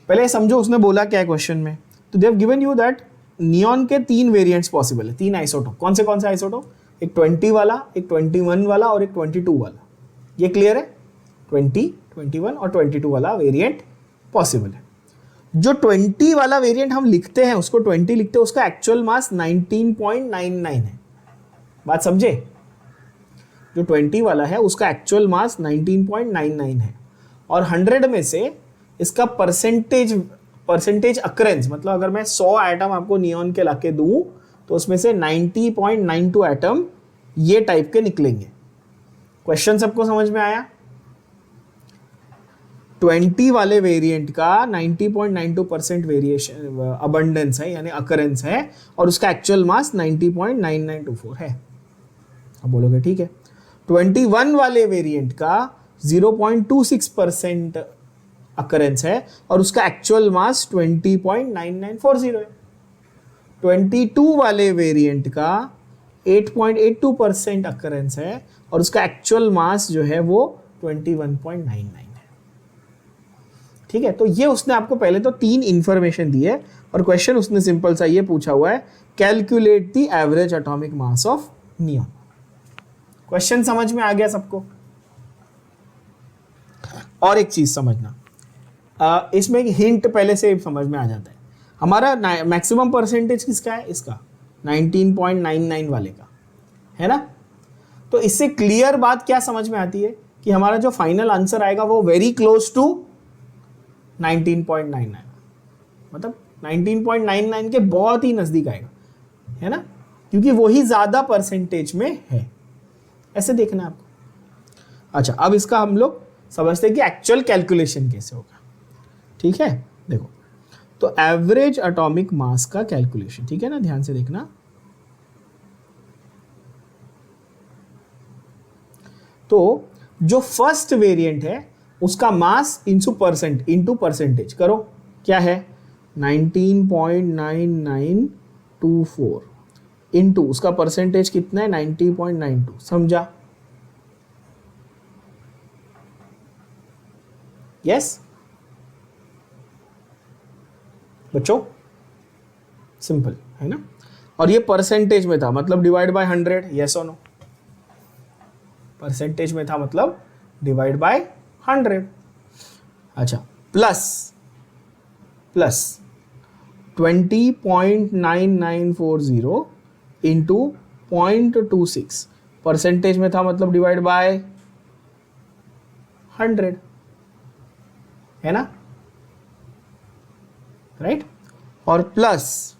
पहले समझो उसने बोला क्या है क्वेश्चन में। तो they have given you that neon के 3 वेरिएंट्स पॉसिबल है, 3 आइसोटोप। कौन से आइसोटोप? एक 20 वाला, एक 21 वाला और एक 22 वाला। ये क्लियर है? 20, 21 और 22 वाला वेरिएंट पॉसिबल है। जो 20 वाला वेरिएंट हम लिखते हैं, उसको 20 लिखते हैं, उसका एक्चुअल मास 19.99 है। बात समझे? जो 20 वाला है उसका एक्चुअल मास 19.99 है और 100 में से इसका परसेंटेज अकरेंस, मतलब अगर मैं 100 एटम आपको नियॉन के लाके दूं तो उसमें से 90.92 एटम ये टाइप के निकलेंगे। क्वेश्चन सबको समझ में आया? 20 वाले वेरिएंट का 90.92% वेरिएशन अबंडेंस है, यानी अकरेंस है, और उसका एक्चुअल मास 90.9924 है। अब बोलोगे ठीक है। 21 वाले वेरिएंट का 0.26% अकरेंस है और उसका एक्चुअल मास 20.9940 है। 22 वाले वेरिएंट का 8.82% अकरेंस है और उसका एक्चुअल मास जो है वो 21.99 है। ठीक है, तो ये उसने आपको पहले तो 3 इंफॉर्मेशन दी है और क्वेश्चन उसने सिंपल सा ये पूछा हुआ है, calculate the average atomic mass of neon. Question समझ में आ गया सबको? और एक चीज समझना, इसमें एक हिंट पहले से समझ में आ जाता है। हमारा मैक्सिमम परसेंटेज किसका है? इसका 19.99 वाले का है ना। तो इससे क्लियर बात क्या समझ में आती है कि हमारा जो फाइनल आंसर आएगा वो वेरी क्लोज टू 19.99, मतलब 19.99 के बहुत ही नजदीक आएगा, है ना, क्योंकि वही ज्यादा परसेंटेज में है। ऐसे देखना है आपको। अच्छा, अब इसका हम लोग समझते हैं कि एक्चुअल कैलकुलेशन कैसे होगा। ठीक है, देखो तो एवरेज एटॉमिक मास का कैलकुलेशन, ठीक है ना, ध्यान से देखना। तो जो फर्स्ट वेरिएंट है उसका मास इंटू परसेंटेज करो, क्या है 19.9924 इंटू उसका परसेंटेज कितना है 90.92। समझा? यस बच्चों, सिंपल है ना। और ये परसेंटेज में था मतलब डिवाइड बाय 100, यस और नो? परसेंटेज में था मतलब डिवाइड बाय 100। अच्छा, प्लस 20.9940 इंटू 0.26, परसेंटेज में था मतलब डिवाइड बाय 100, है ना, राइट। और प्लस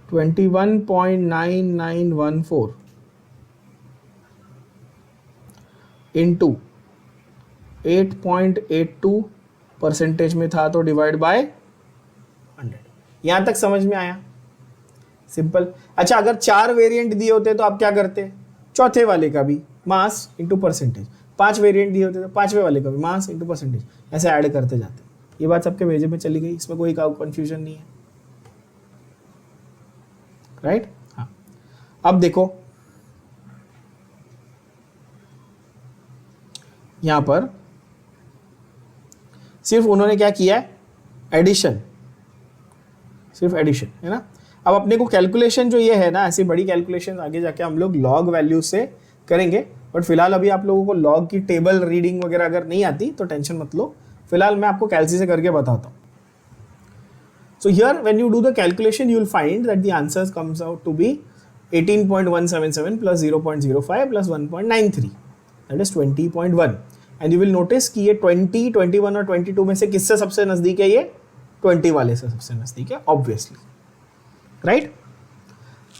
21.9914 इंटू 8.82, परसेंटेज में था तो डिवाइड बाय 100। यहां तक समझ में आया? सिंपल। अच्छा, अगर 4 वेरिएंट दिए होते तो आप क्या करते, चौथे वाले का भी मास इंटू परसेंटेज, 5 वेरिएंट दिए होते तो 5वें वाले का भी मास इंटू परसेंटेज, ऐसे ऐड करते जाते। ये बात सबके भेजे में चली गई, इसमें कोई कंफ्यूजन नहीं है, राइट। हाँ, अब देखो यहां पर सिर्फ उन्होंने क्या किया है, एडिशन, सिर्फ एडिशन है ना। अब अपने को कैलकुलेशन जो ये है ना, ऐसी बड़ी कैलकुलेशन आगे जाके हम लोग लॉग वैल्यू से करेंगे, बट फिलहाल अभी आप लोगों को लॉग की टेबल रीडिंग वगैरह अगर नहीं आती तो टेंशन मत लो, फिलहाल मैं आपको कैलसी से करके बताता हूँ। So here when you do the calculation you will find that the answer comes out to be 18.177 plus 0.05 plus 1.93 that is 20.1। And you will notice कि ये 20, 21 और 22 में से किससे सबसे नजदीक है, ये 20 वाले से सबसे नजदीक है ऑब्वियसली, राइट।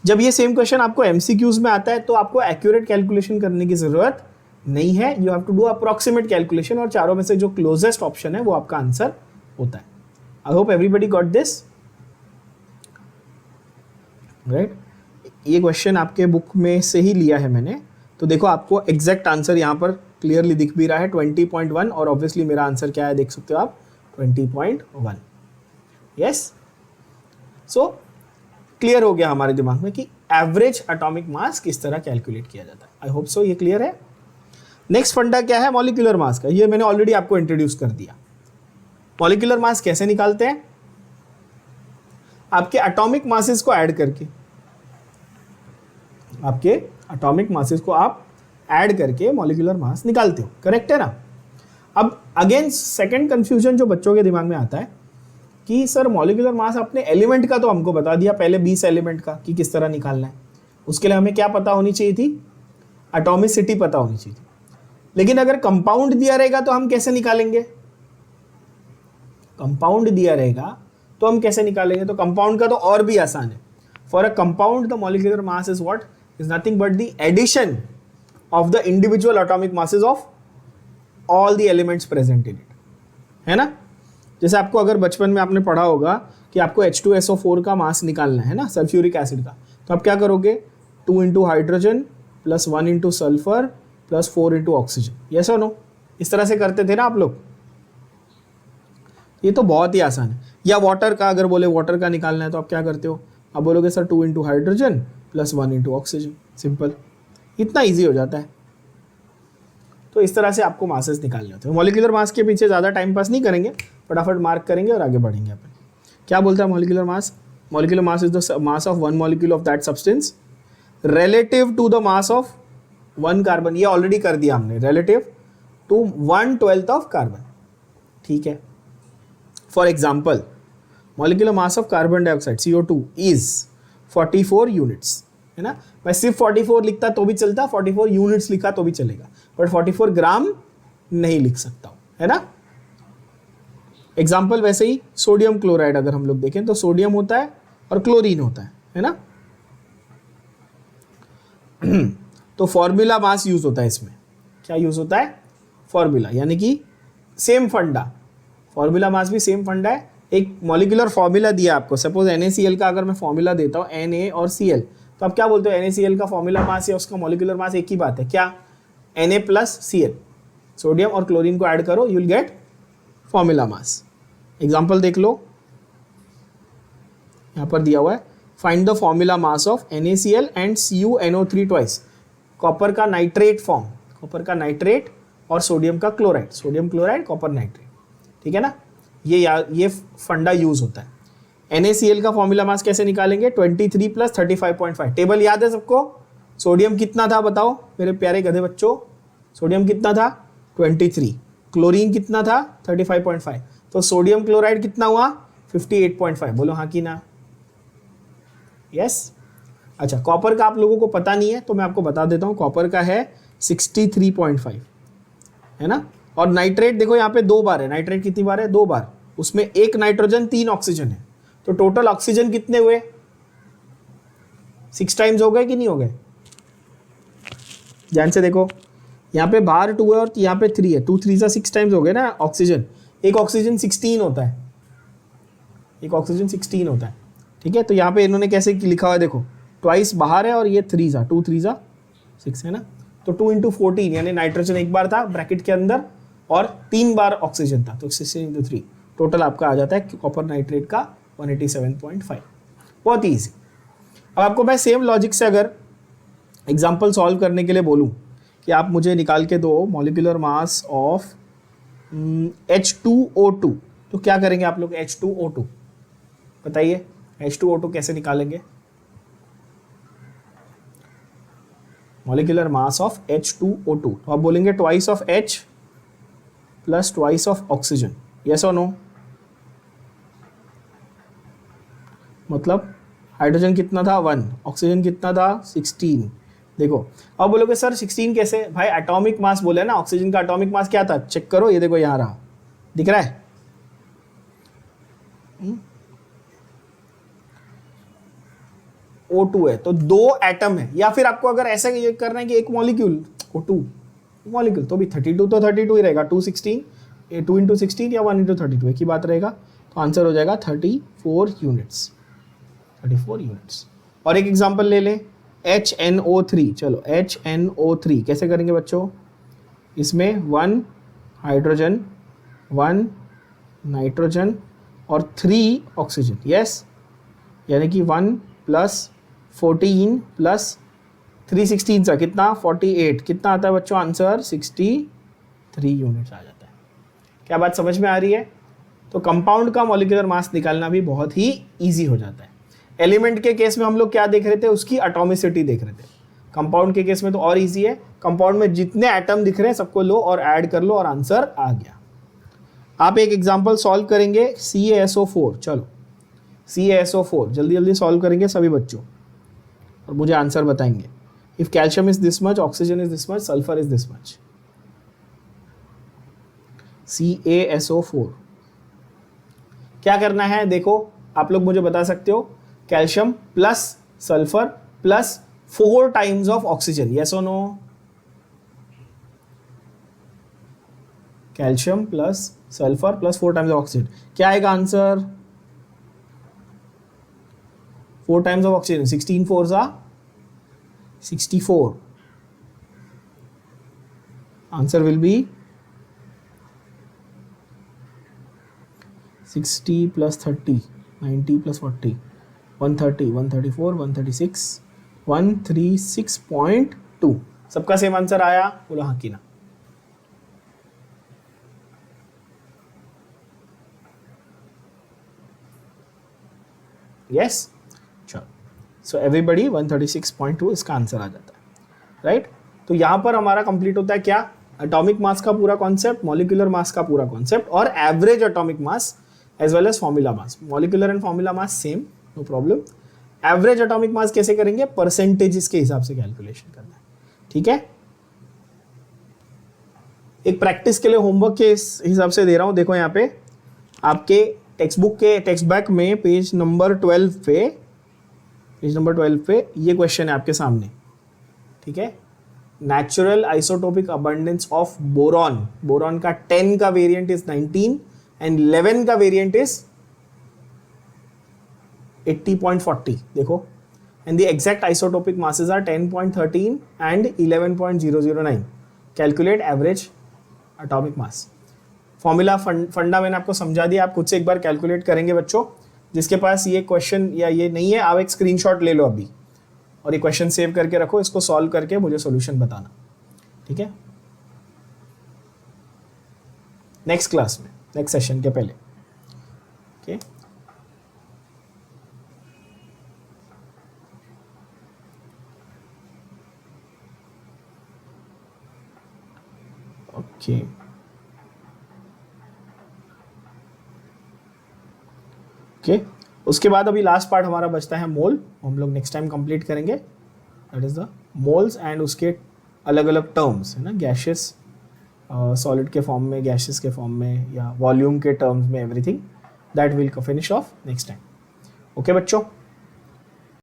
जब ये सेम क्वेश्चन आपको एमसीक्यूज में आता है तो आपको एक्यूरेट कैलकुलेशन करने की जरूरत नहीं है, you have to do approximate calculation, और चारों में से जो क्लोजेस्ट ऑप्शन है वो आपका आंसर होता है। I hope everybody got this, right. ये क्वेश्चन आपके बुक में से ही लिया है मैंने, तो देखो आपको एग्जैक्ट आंसर यहाँ पर क्लियरली दिख भी रहा है 20.1, और ऑब्वियसली मेरा आंसर क्या है देख सकते हो आप 20.1। यस, सो क्लियर हो गया हमारे दिमाग में कि एवरेज एटॉमिक मास किस तरह कैलकुलेट किया जाता है। आई होप सो ये क्लियर है। नेक्स्ट फंडा क्या है, मॉलिक्यूलर मास का, ये मैंने ऑलरेडी आपको इंट्रोड्यूस कर दिया। मॉलिक्यूलर मास कैसे निकालते हैं, आपके एटॉमिक मासेस को ऐड करके, आपके एटॉमिक मासेस को आप ऐड करके मॉलिक्यूलर मास निकालते हो, करेक्ट है ना। अब अगेन सेकंड कंफ्यूजन जो बच्चों के दिमाग में आता है कि सर मॉलिक्यूलर मास अपने एलिमेंट का तो हमको बता दिया पहले 20 एलिमेंट का कि किस तरह निकालना है, उसके लिए हमें क्या पता होनी चाहिए थी, एटॉमिसिटी पता होनी चाहिए थी। लेकिन अगर कंपाउंड दिया रहेगा तो हम कैसे निकालेंगे, कंपाउंड दिया रहेगा तो हम कैसे निकालेंगे, तो कंपाउंड का तो और भी आसान है। For a compound the molecular mass is what, is nothing but the addition of the individual atomic masses of all the elements present in it, है ना। जैसे आपको अगर बचपन में आपने पढ़ा होगा कि आपको H2SO4 का मास निकालना है ना, सल्फ्यूरिक एसिड का, तो आप क्या करोगे, 2 into hydrogen plus 1 into sulphur plus 4 into oxygen, yes और नो, इस तरह से करते थे ना आप लोग। ये तो बहुत ही आसान है। या वाटर का अगर बोले वाटर का निकालना है तो आप क्या करते हो, आप बोलोगे sir 2 into hydrogen plus 1 into oxygen, simple, इतना ईजी हो जाता है। तो इस तरह से आपको मासेस निकालने होते हैं। मॉलिक्यूलर मास के पीछे ज़्यादा टाइम पास नहीं करेंगे, फटाफट मार्क करेंगे और आगे बढ़ेंगे अपन। क्या बोलता है molecular mass, molecular mass is the mass of one molecule of that substance relative to the mass of 1 carbon, ये ऑलरेडी कर दिया हमने, रिलेटिव टू 1/12 ऑफ कार्बन, ठीक है। For example molecular mass of carbon dioxide CO2 is 44 units, है ना। मैं सिर्फ 44 लिखता तो भी चलता, 44 यूनिट्स लिखा तो भी चलेगा, बट 44 ग्राम नहीं लिख सकता हूं, है ना। एग्जाम्पल वैसे ही सोडियम क्लोराइड अगर हम लोग देखें तो सोडियम होता है और क्लोरीन होता है ना। तो फॉर्मूला मास यूज होता है इसमें, क्या यूज होता है, फॉर्मूला, यानी कि सेम फंडा, फॉर्मूला मास भी सेम फंडा है। एक मॉलिक्यूलर फॉर्मूला दिया आपको, सपोज NaCl का अगर मैं फॉर्मूला देता हूँ Na और Cl, तो आप क्या बोलते हो, NaCl का फॉर्मूला मास या उसका मॉलिक्यूलर मास एक ही बात है, क्या, Na प्लस Cl, सोडियम और क्लोरीन को ऐड करो, you will get formula mass. Example देख लो, यहां पर दिया हुआ है, find the formula mass of NaCl and CuNO3 twice, copper का नाइट्रेट फॉर्म, कॉपर का नाइट्रेट और सोडियम का chloride, sodium chloride copper nitrate, ठीक है ना। ये फंडा यूज होता है। NaCl का फॉर्मूला मास कैसे निकालेंगे, 23 प्लस 35.5, टेबल याद है सबको। सोडियम कितना था बताओ मेरे प्यारे गधे बच्चों, सोडियम कितना था 23, क्लोरीन कितना था 35.5, तो सोडियम क्लोराइड कितना हुआ 58.5, बोलो हाँ कि ना, यस। अच्छा, कॉपर का आप लोगों को पता नहीं है तो मैं आपको बता देता हूँ, कॉपर का है 63.5, है ना। और नाइट्रेट देखो यहाँ पे 2 बार है, नाइट्रेट कितनी बार है, 2 बार, उसमें 1 नाइट्रोजन 3 ऑक्सीजन है, तो टोटल ऑक्सीजन कितने हुए, 6 टाइम्स हो गए कि नहीं हो गए, ध्यान से देखो, यहाँ पे बाहर 2 है और यहाँ पे 3 है, 2 3 6 टाइम्स हो गए ना ऑक्सीजन। एक ऑक्सीजन 16 होता है, एक ऑक्सीजन 16 होता है, ठीक है, तो यहाँ पे इन्होंने कैसे लिखा हुआ है देखो, ट्वाइस बाहर है और ये 3 जा 2 3 जा 6 है ना, तो 2 × 14 यानी नाइट्रोजन एक बार था ब्रैकेट के अंदर और 3 बार ऑक्सीजन था, तो 16 × 3 टोटल आपका आ जाता है कॉपर नाइट्रेट का 187.5। बहुत ईजी। अब आपको मैं सेम लॉजिक से अगर एग्जाम्पल सॉल्व करने के लिए बोलूँ कि आप मुझे निकाल के दो मॉलिक्यूलर मास ऑफ H2O2, तो क्या करेंगे आप लोग? H2O2 बताइए, H2O2 कैसे निकालेंगे? मॉलिक्यूलर मास ऑफ H2O2, तो आप बोलेंगे twice of H plus twice of oxygen, yes और नो? मतलब हाइड्रोजन कितना था 1, ऑक्सीजन कितना था 16। देखो अब बोलोगे सर 16 कैसे? भाई एटॉमिक मास बोले ना, ऑक्सीजन का एटॉमिक मास क्या था? चेक करो, ये देखो यहाँ रहा, दिख रहा है? O2 है तो 2 एटम है, या फिर आपको अगर ऐसा ये करना है कि एक मॉलिक्यूल O2 मॉलिक्यूल, तो भी 32 तो 32 ही रहेगा, 216 2 × 16 या 1 × 32 एक ही बात रहेगा, तो आंसर हो जाएगा 34 यूनिट्स। 34 यूनिट्स। और एक एग्जांपल ले लें HNO3, चलो HNO3 कैसे करेंगे बच्चों? इसमें 1 हाइड्रोजन 1 नाइट्रोजन और 3 ऑक्सीजन, यस, यानी कि 1 + 14 + 316 सा कितना 48, कितना आता है बच्चों आंसर? 63 यूनिट्स आ जाता है। क्या बात समझ में आ रही है? तो कंपाउंड का मॉलिक्यूलर मास निकालना भी बहुत ही ईजी हो जाता है। एलिमेंट के केस में हम लोग क्या देख रहे थे? उसकी एटॉमिसिटी देख रहे थे। कंपाउंड के केस में तो और ईजी है, कंपाउंड में जितने एटम दिख रहे हैं सबको लो और ऐड कर लो और आंसर आ गया। आप एक एग्जाम्पल सॉल्व करेंगे CaSO4, चलो CaSO4 जल्दी जल्दी सॉल्व करेंगे सभी बच्चों और मुझे आंसर बताएंगे। If calcium is this much, oxygen is this much, sulphur is this much. CaSO4 क्या करना है? देखो आप लोग मुझे बता सकते हो, calcium plus sulphur plus 4 times of oxygen, yes और no? Calcium plus sulphur plus 4 times of oxygen, क्या आएगा answer? 4 times of oxygen, 16 4 64, answer will be 60 + 30 90 + 40 130 134 136 136.2। सबका सेम आंसर आया? बोलो हाँ कि ना। यस, चलो, सो एवरीबडी 136.2 इसका आंसर आ जाता है, राइट? तो यहां पर हमारा कंप्लीट होता है क्या? एटॉमिक मास का पूरा कॉन्सेप्ट, मॉलिक्यूलर मास का पूरा कॉन्सेप्ट और average atomic mass as well as formula mass. Molecular and formula mass same, no problem. Average atomic mass कैसे करेंगे? परसेंटेजेस के हिसाब से कैलकुलेशन करना है, ठीक है? एक प्रैक्टिस के लिए होमवर्क के हिसाब से दे रहा हूं, देखो यहाँ पे आपके टेक्स्ट बुक के टेक्स्ट बैक में पेज नंबर 12 पे ये क्वेश्चन है आपके सामने, ठीक है? Natural isotopic abundance of boron, boron का 10 का वेरिएंट इज 19 एंड 11 का वेरिएंट इज 80.40, देखो, and the exact isotopic masses are 10.13 and 11.009। Calculate average atomic mass. Formula फंडा मैंने आपको समझा दिया, आप खुद से एक बार कैलकुलेट करेंगे बच्चों। जिसके पास ये क्वेश्चन या ये नहीं है, आप एक स्क्रीनशॉट ले लो अभी और ये क्वेश्चन सेव करके रखो, इसको सॉल्व करके मुझे सॉल्यूशन बताना, ठीक है? नेक्स्ट क्लास में, नेक्स्ट सेशन के पहले, ओके? ओके, ओके, उसके बाद अभी लास्ट पार्ट हमारा बचता है मोल, हम लोग नेक्स्ट टाइम कंप्लीट करेंगे। That is the moles and उसके अलग अलग टर्म्स है ना, गैसेस, सॉलिड के फॉर्म में, गैसेस के फॉर्म में या वॉल्यूम के टर्म्स में, everything that will finish off next time. Okay बच्चों।